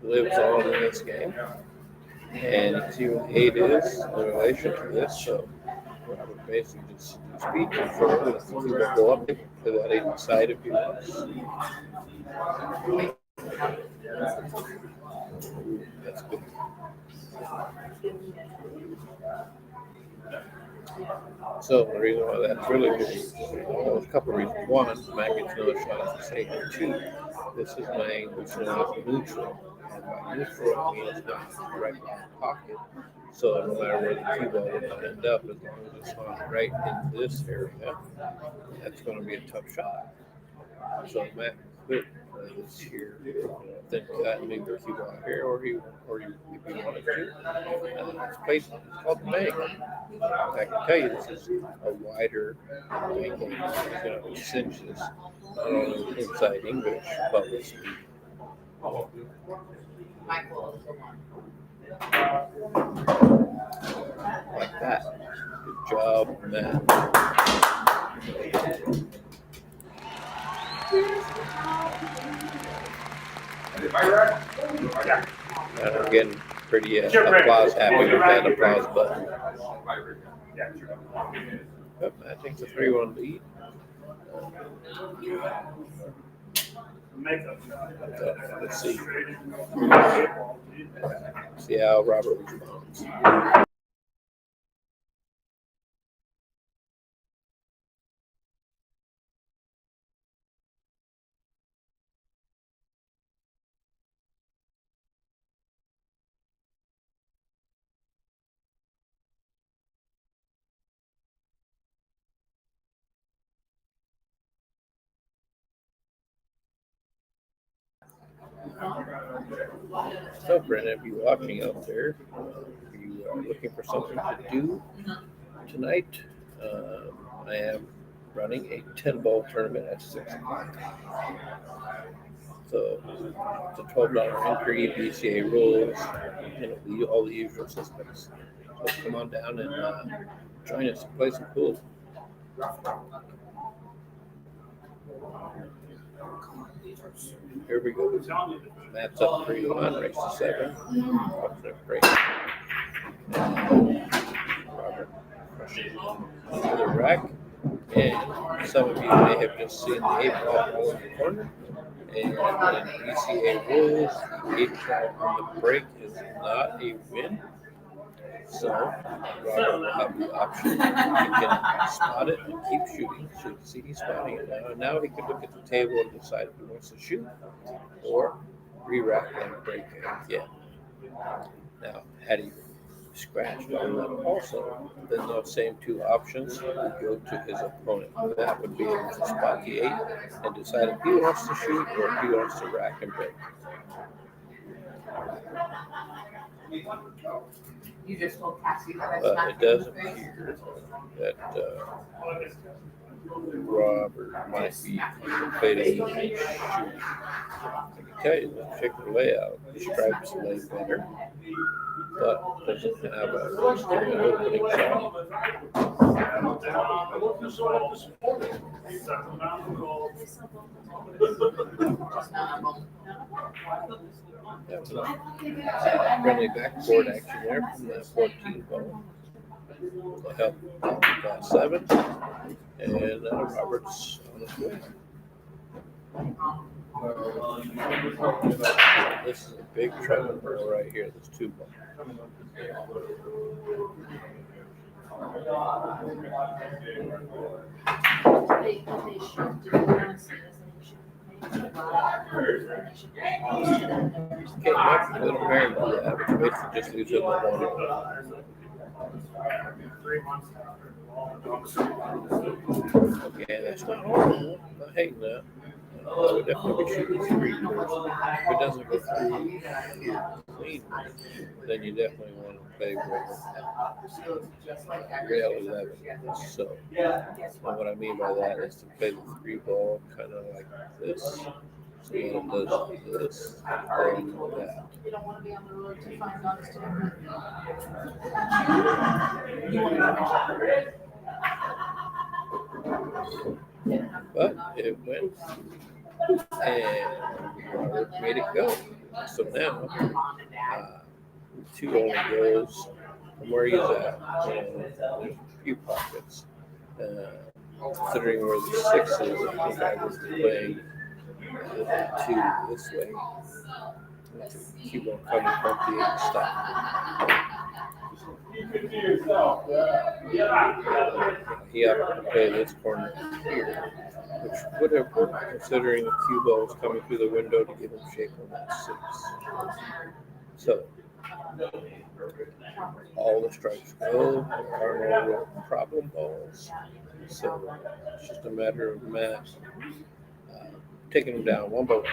lives on in this game, and you see what 8 is in relation to this. So Robert basically just speed control, let the keyboard go up to that 8 side if he wants. That's good. So the reason why that's really good, well, there's a couple of reasons. One, Matt gets another shot at the state. 2, this is laying what's known as neutral. And by neutral, it means it's not right in the pocket. So no matter where the cue ball will end up, as long as it's not right in this area, that's going to be a tough shot. So Matt could play this here, then cut maybe the cue ball here, or if you wanted to, it's placed. It's called the bank. I can tell you this is a wider bank. It cinches not only inside English but with speed. Like that. Good job, Matt. And I'm getting pretty applause happy with that applause button. Yep, Matt takes a 3-1 lead. Let's see. See how Robert responds. So, Brennan, if you're watching out there, if you are looking for something to do tonight, I am running a 10-ball tournament at 6 o'clock. So it's a $12 entry, BCA rules, all the usual suspects. So come on down and join us and play some pool. Here we go. Matt's up 3-1, race to 7. Alternate break. Robert rushing into the rack. And some of you may have just seen the 8 ball in the corner. And in BCA rules, the 8 ball on the break is not a win. So Robert will have the option. He can spot it and keep shooting. So you can see he's spotting it now. Now he can look at the table and decide if he wants to shoot or re-rack and break it again. Now, had he scratched on that also, then those same 2 options would go to his opponent. That would be able to spot the 8 and decide if he wants to shoot or if he wants to rack and break. You just told Cassie that But it does appear that Robert might be fading the shooting. I can tell you, the particular layout describes the lay better, but doesn't have a opening shot. Friendly backboard action there from the 14 ball. To help that 7. And Roberts on his way. This is a big trouble ball right here, this 2 ball. Okay, next little Mary do that, which basically just leaves it in the water. Okay, that's not horrible. I'm not hating that. I would definitely be shooting 3 first. If it doesn't go through clean, then you definitely want to play with rail 11. So, and what I mean by that is to play the 3 ball kind of like this. So when it does this, then that. You don't want to be on the road to find honest But it went, and Robert made it go. So now, 2 only goes from where he's at. There's a few pockets. Considering where the 6 is, I think I would play the 2 this way. Keep on coming from the 8 stop. He happened to play this corner here, which would have worked considering the cue ball was coming through the window to give him shape on that 6. So, all the strikes go. There are no real problem balls. So, it's just a matter of Matt taking them down one by one.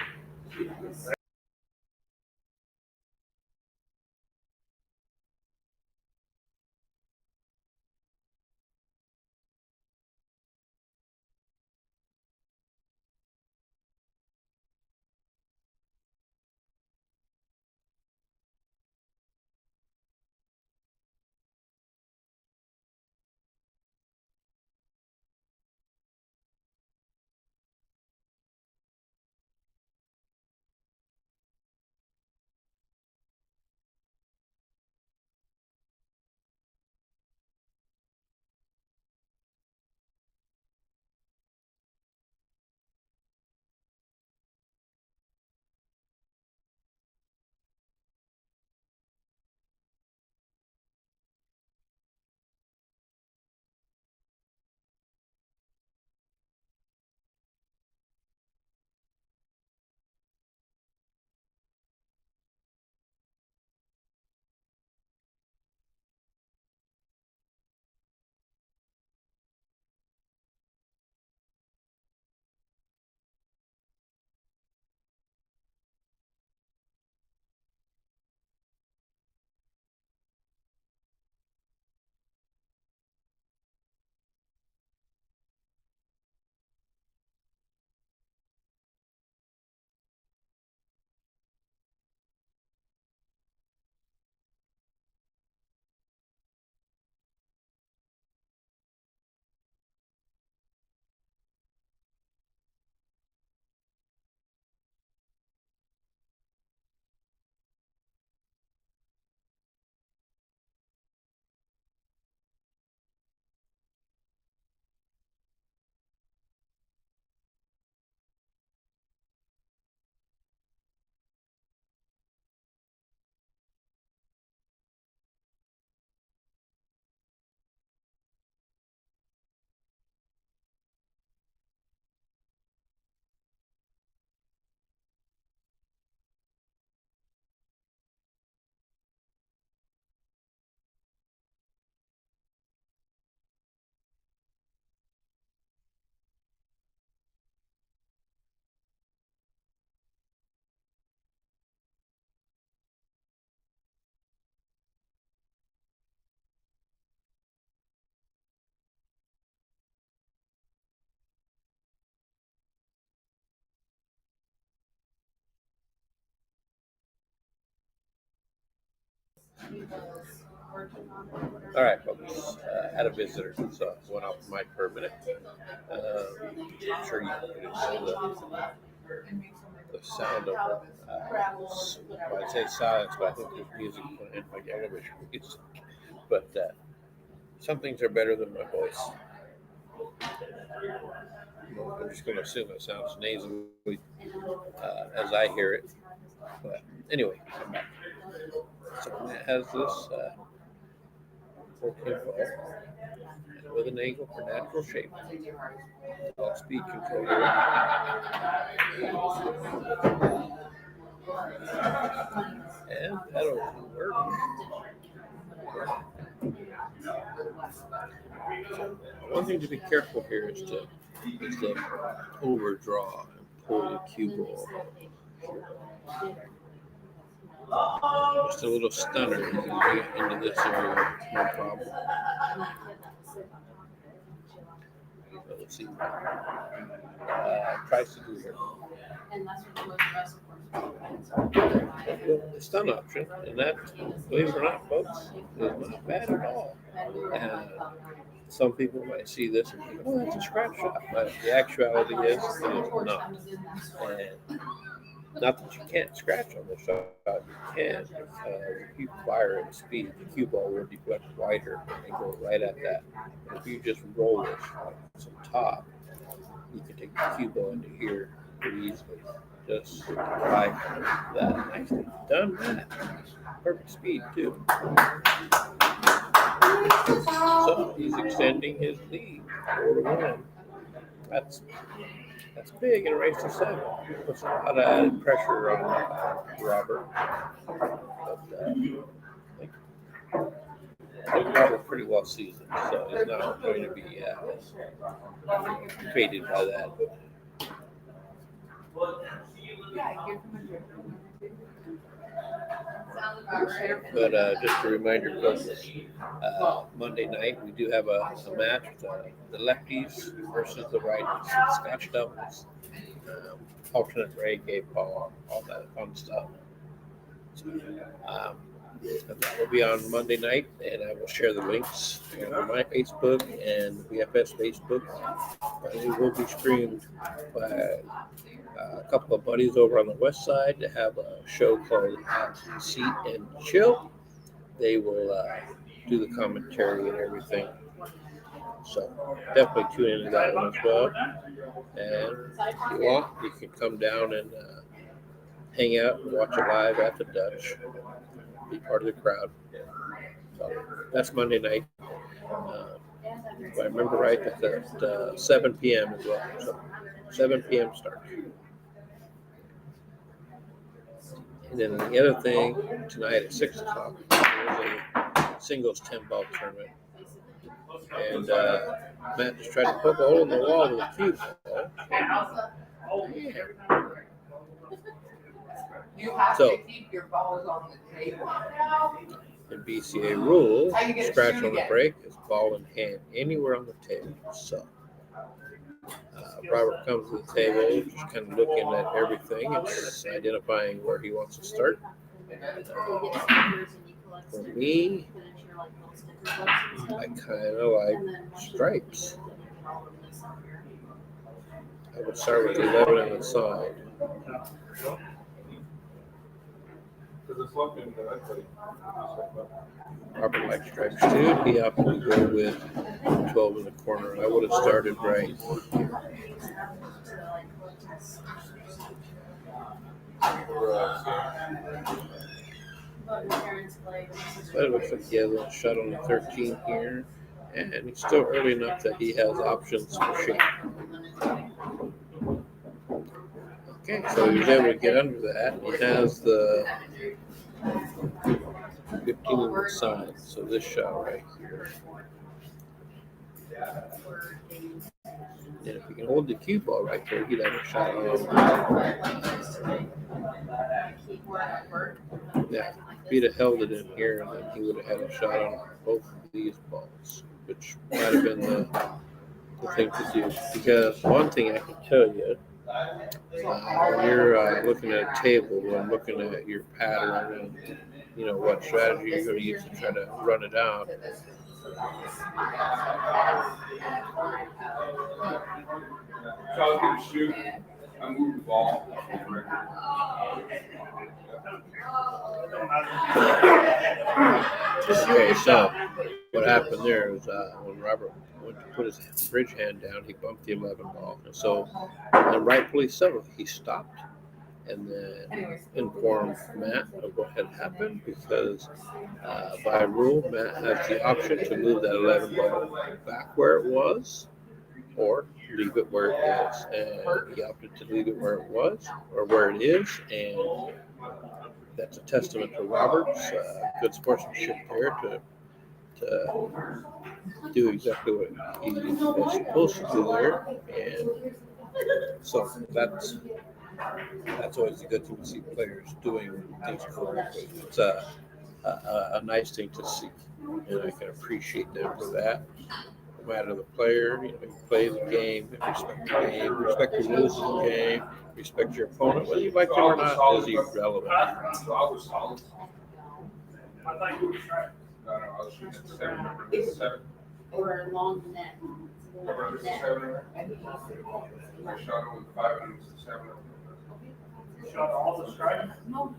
All right, folks. Had a visitor, so I went off the mic for a minute. I'm sure you can see the sound of well, I'd say silence, but I think there's music playing, like elevator music. But some things are better than my voice. I'm just going to assume it sounds nasally as I hear it. But anyway, I'm back. So it has this 14 volt with an angle for natural shape. Speed control here. And pedals work. One thing to be careful here is to overdraw and pull the cue ball. Just a little stunner, you can get into this area, no problem. So let's see. Tries to do here. The stun option, and that, believe it or not, folks, is not bad at all. Some people might see this and think, oh, that's a scratch shot, but the actuality is it is not. And not that you can't scratch on this shot, you can, because if you fire at speed, the cue ball will deflect wider and go right at that. And if you just roll this like some top, you can take the cue ball into here pretty easily. Just like that. Nicely done that. Perfect speed too. So he's extending his lead 4-1. That's big in a race to 7. Puts a lot of added pressure on Robert. But I think Robert's pretty well seasoned, so he's not going to be faded by that. But just a reminder, folks, Monday night we do have a match with the lefties versus the righties, Scotch doubles, alternate reggae ball, all that fun stuff. So, and that will be on Monday night, and I will share the links on my Facebook and the BFS Facebook. It will be streamed by a couple of buddies over on the west side to have a show called Seat and Chill. They will do the commentary and everything. So definitely tune into that one as well. And if you want, you can come down and hang out and watch it live at the Dutch. Be part of the crowd. So that's Monday night. If I remember right, that's at 7 p.m. as well. So 7 p.m. start. And then the other thing, tonight at 6 o'clock, there's a singles 10-ball tournament. And Matt just tried to poke a hole in the wall with a cue ball. You have to keep your balls on the table. In BCA rules, scratch on the break is ball in hand anywhere on the table. So Robert comes to the table, just kind of looking at everything and just identifying where he wants to start. For me, I kind of like stripes. I would start with 11 on the side. Robert likes stripes too. He opted to go with 12 in the corner. I would have started right. But it looks like he has a shot on the 13 here. And he's still early enough that he has options for shape. Okay, so he was able to get under that. He has the 15 on the side, so this shot right here. And if he can hold the cue ball right there, he'd have a shot on. Yeah, if he'd have held it in here, then he would have had a shot on both of these balls, which might have been the thing to do. Because one thing I can tell you When you're looking at a table and looking at your pattern and what strategy you're going to use to try to run it out, So I was gonna shoot, I moved the ball. okay, so what happened there was when Robert went to put his bridge hand down, he bumped the 11 ball. And so, and rightfully so, he stopped and then informed Matt of what had happened because by rule, Matt has the option to move that 11 ball back where it was or leave it where it is. And he opted to leave it where it was or where it is. And that's a testament to Robert's good sportsmanship there to do exactly what he was supposed to do there. And so that's always a good thing to see players doing things correctly. It's a nice thing to see, and I can appreciate them for that. No matter the player, you play the game, respect the game, respect the rules of the game, respect your opponent, whether you like them or not is irrelevant. So I was solid. I thought you were right. No, I was shooting at 7. Remember this 7? Or a long net. Remember this 7? I shot it with 5 and it was a 7. You shot all the strikes? No.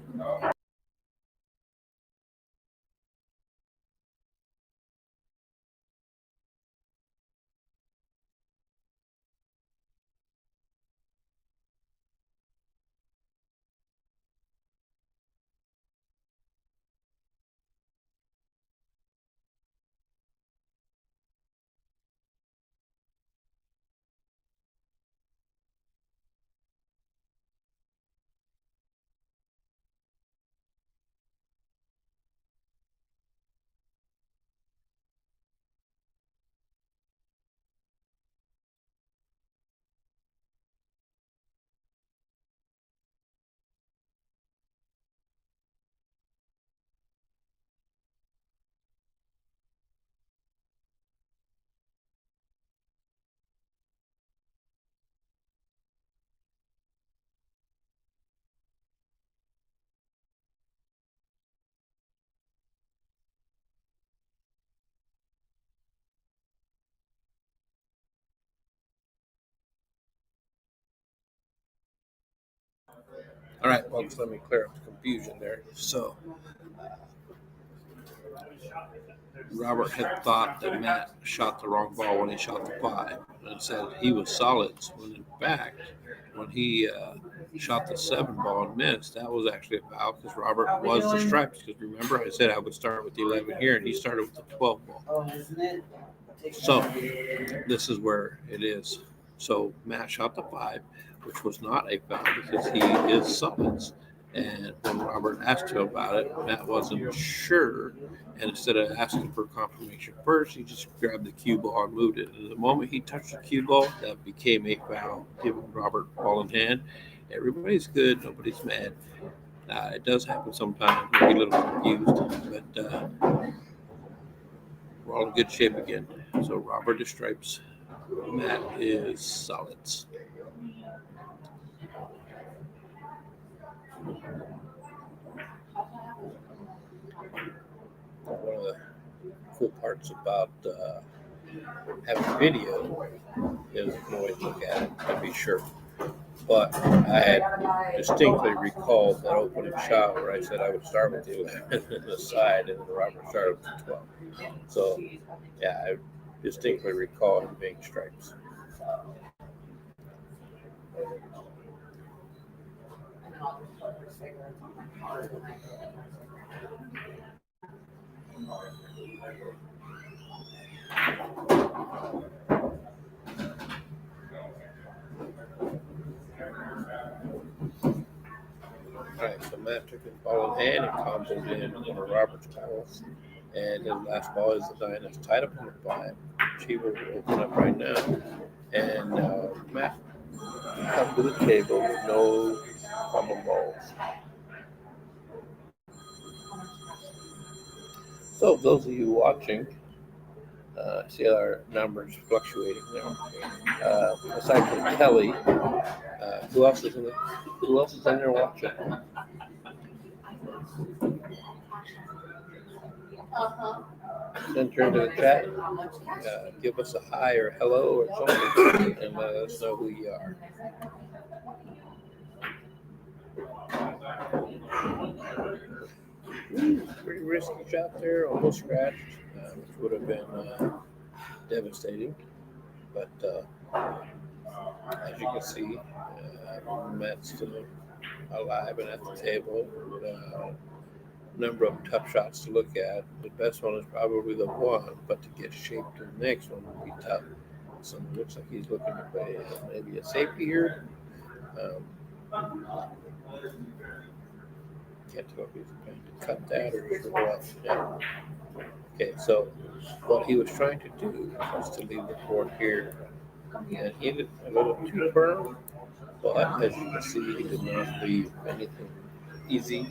All right, folks, let me clear up the confusion there. So, Robert had thought that Matt shot the wrong ball when he shot the 5 and said he was solids, when in fact, when he shot the 7 ball and missed, that was actually a foul because Robert was the stripes. Because remember, I said I would start with the 11 here, and he started with the 12 ball. So, this is where it is. So, Matt shot the 5, which was not a foul because he is solids. And when Robert asked him about it, Matt wasn't sure. And instead of asking for confirmation first, he just grabbed the cue ball and moved it. And the moment he touched the cue ball, that became a foul, giving Robert ball in hand. Everybody's good. Nobody's mad. It does happen sometimes. We get a little confused. But we're all in good shape again. So Robert is stripes. Matt is solids. One of the cool parts about having video is you can always look at it and be sure. But I had distinctly recalled that opening shot where I said I would start with the 11 and the side, and then Robert started with the 12. So, yeah, I distinctly recall him being stripes. All right, so Matt took his ball in hand and comboed in one of Robert's balls. And his last ball is the 9 that's tied up on the 5, which he will open up right now. And Matt come to the table with no common balls. So those of you watching, See our numbers fluctuating there. Aside from Kelly, who else is in there? Who else is in there watching? Uh-huh. Enter into the chat. Give us a hi or hello or something, and let us know who you are. Pretty risky shot there, almost scratched, which would have been devastating. But as you can see, Matt's still alive and at the table. Number of tough shots to look at. The best one is probably the one, but to get shaped to the next one would be tough. So it looks like he's looking to play maybe a safety here. Can't tell if he's trying to cut that or what. Yeah. Okay, so what he was trying to do was to leave the board here, and he did a little too firm, but as you can see, he did not leave anything easy.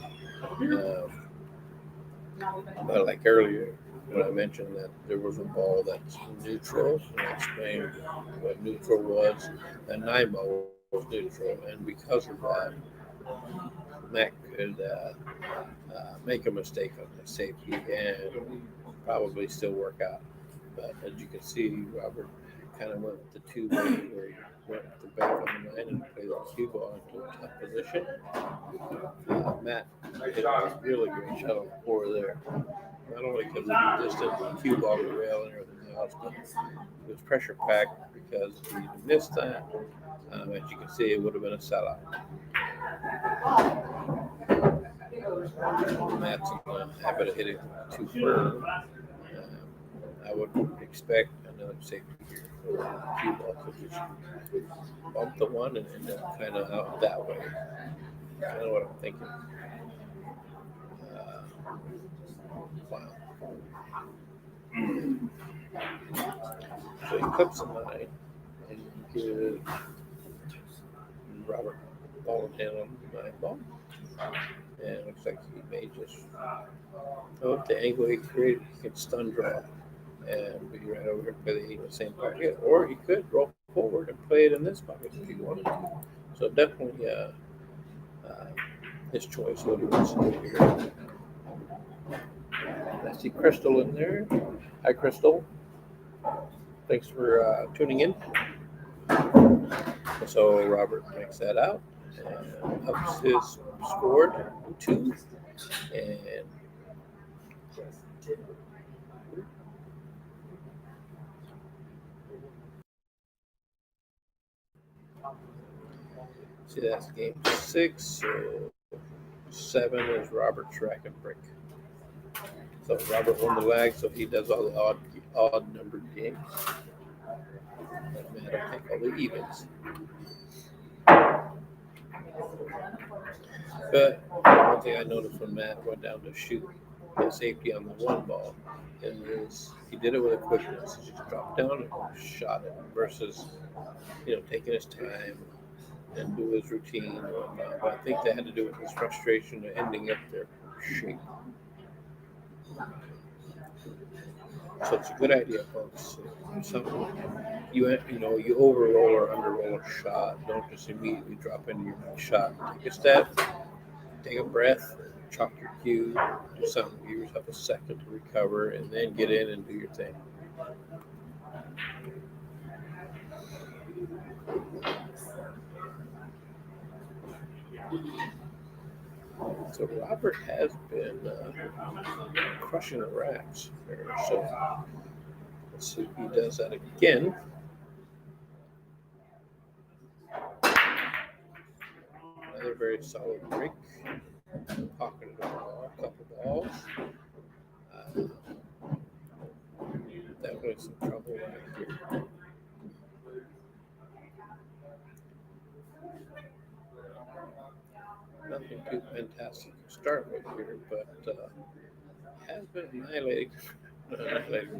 But like earlier, when I mentioned that there was a ball that's neutral, and I explained what neutral was, that 9 ball was neutral, and because of that, Mac could make a mistake on the safety and probably still work out. But as you can see, Robert kind of went the 2 way where he went with the bank on the 9 and played the cue ball into a tough position. Matt hit a really great shot on the 4 there. Not only because of the distance, the cue ball, the rail, and everything else, but it was pressure packed because if he missed that, as you can see, it would have been a sellout. Matt's in the habit of hitting too firm. I would expect another safety here for the cue ball position. Bump the 1 and end up kind of out that way. Kind of what I'm thinking. Wow. So he clips the 9 and gives Robert ball in hand on the 9 ball. And it looks like he may just, the angle he created, he can stun draw and be right over here and play the 8 in the same pocket. Or he could roll forward and play it in this pocket if he wanted to. So definitely his choice, what he wants to do here. I see Crystal in there. Hi, Crystal. Thanks for tuning in. So Robert makes that out and ups his score to 2. And see, that's game 6. So 7 is Robert's rack and break. So Robert won the lag, so he does all the odd numbered games. And Matt will take all the evens. But one thing I noticed when Matt went down to shoot the safety on the 1 ball is he did it with a quickness. He just dropped down and shot it versus, taking his time and do his routine and whatnot. But I think that had to do with his frustration of ending up their shape. So it's a good idea, folks. You overroll or underroll a shot. Don't just immediately drop into your next shot. Take a step, take a breath, chalk your cue, do something. Give yourself a second to recover, and then get in and do your thing. So Robert has been crushing the racks there. So let's see if he does that again. Another very solid break. Pocketed a ball, a couple balls. Definitely some trouble right here. Nothing too fantastic to start with here, but has been annihilating the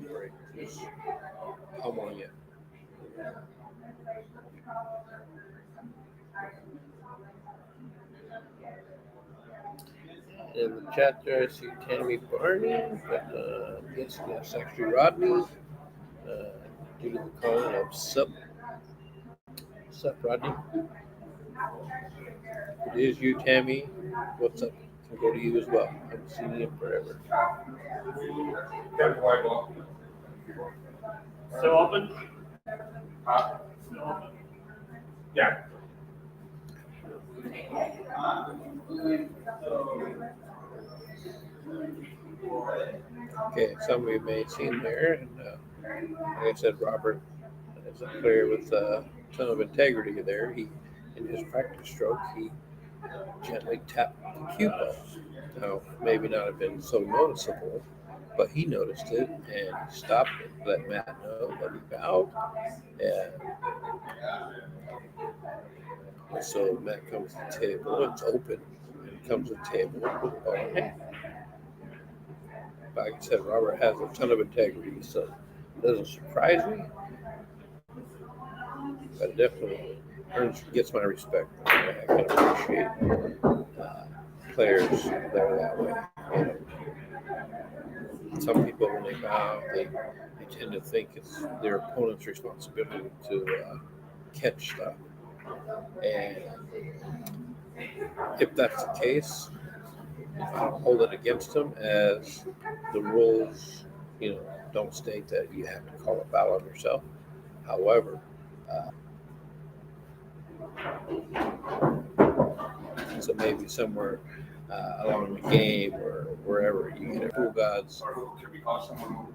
break. Just pummeling it. In the chat there, I see Tammy Barney, but yes, actually Rodney. due to the calling of Sup Rodney. It is you, Tammy. What's up? Can go to you as well. Haven't seen you in forever. Kevin Whitelaw. Still open? Huh? Still open. Yeah. Okay, some of you may have seen there, and like I said, Robert is a player with a ton of integrity there. He, in his practice stroke, he gently tapped the cue ball. Now, maybe not have been so noticeable, but he noticed it and he stopped it, let Matt know that he bowed. And so Matt comes to the table, it's open, and he comes to the table with the ball in hand. Like I said, Robert has a ton of integrity, so it doesn't surprise me, but it definitely gets my respect. I can appreciate players that are that way. You know, some people, when they bow, they tend to think it's their opponent's responsibility to catch stuff. And if that's the case, I don't hold it against them, as the rules, don't state that you have to call a foul on yourself. However, so maybe somewhere along the game or wherever you get a pool gods. Or who can we call someone?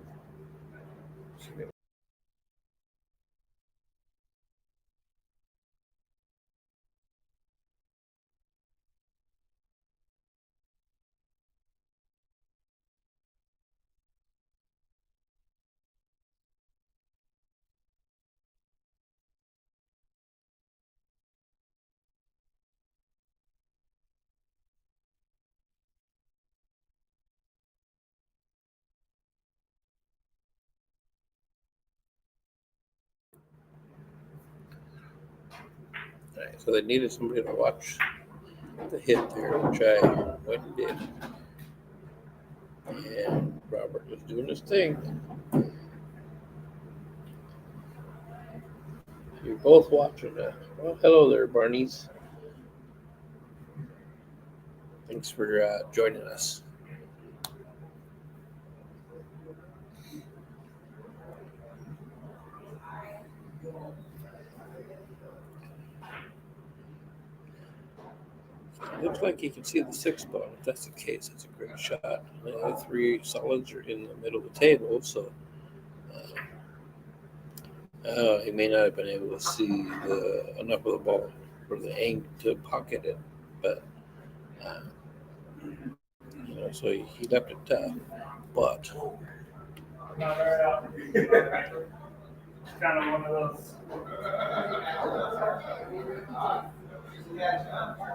Right, so they needed somebody to watch the hit there, which I went and did. And Robert was doing his thing. You're both watching that. Well, hello there, Barneys. Thanks for joining us. Looks like you can see the 6 ball. If that's the case, that's a great shot. The other 3 solids are in the middle of the table, so he may not have been able to see enough of the ball for the aim to pocket it, but so he left it tough. But Not right out. It's kind of one of those.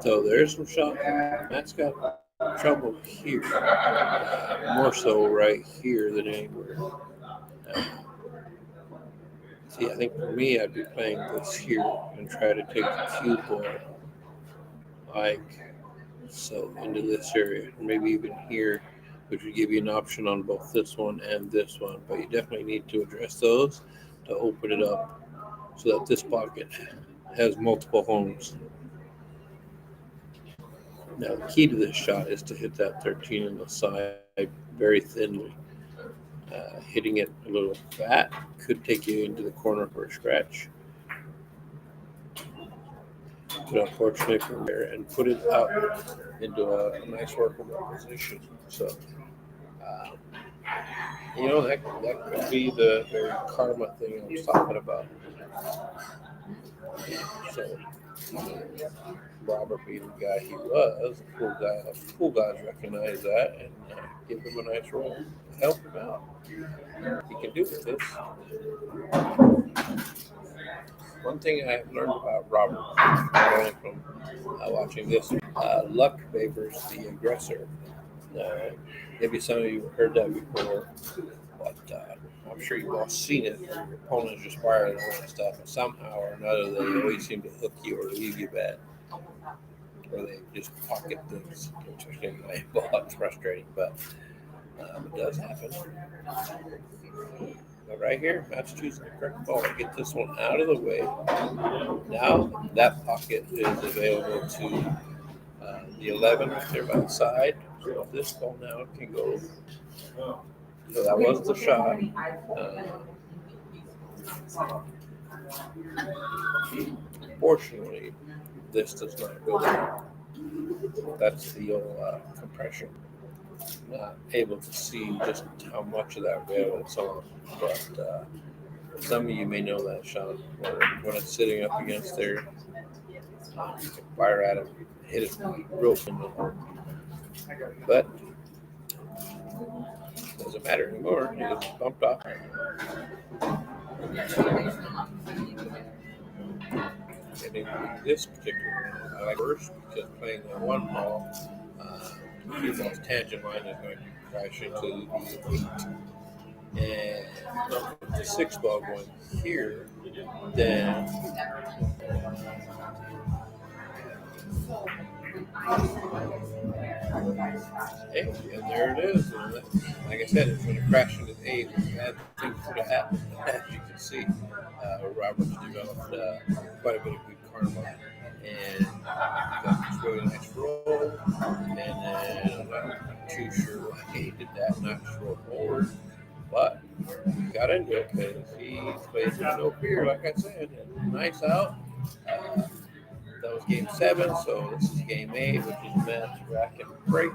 so there's some shots. Matt's got trouble here, more so right here than anywhere. See, I think for me, I'd be playing this here and try to take the cue ball like so into this area, or maybe even here, which would give you an option on both this one and this one. But you definitely need to address those to open it up so that this pocket has multiple homes. Now, the key to this shot is to hit that 13 on the side very thinly. Hitting it a little fat could take you into the corner for a scratch. But unfortunately from there, and put it up into a nice workable position. So, that could be the very karma thing I was talking about. So, Robert being the guy he was, pool guys recognize that and give him a nice roll. Help him out. He can do with this. One thing I have learned about Robert, not only from watching this, luck favors the aggressor. Maybe some of you have heard that before, but I'm sure you've all seen it. Your opponents just firing away and stuff, and somehow or another they always seem to hook you or leave you bad, or they just pocket things, which in my ball it's frustrating, but it does happen. But right here, Matt's choosing the correct ball. Get this one out of the way. Now that pocket is available to the 11 right there by the side. So this ball now can go. So that was the shot. Fortunately, this does not go there. That's the old compression. Not able to see just how much of that rail it's on, but some of you may know that shot when it's sitting up against there. You can fire at it, hit it real simple. But it doesn't matter anymore. It gets bumped off. And in this particular one, I like first because playing the one ball, the ball's tangent line is going to crash into the 8. And with the 6 ball going here, then hey, and there it is. And like I said, it's going to crash into the 8. Bad things could have happened. As you can see, Robert's developed quite a bit of good karma. And got this really nice roll. And then I'm not too sure why he did that, not just roll forward. But he got into it because he plays with no fear, like I said. And nice out. That was game 7, so this is game 8, which is Matt's rack and break.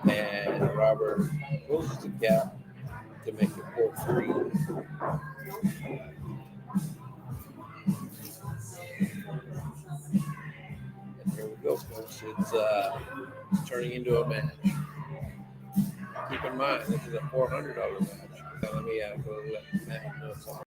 And Robert closes the gap to make it 4-3. And here we go, folks. It's turning into a match. Keep in mind, this is a $400 match. Let me go let Matt know something.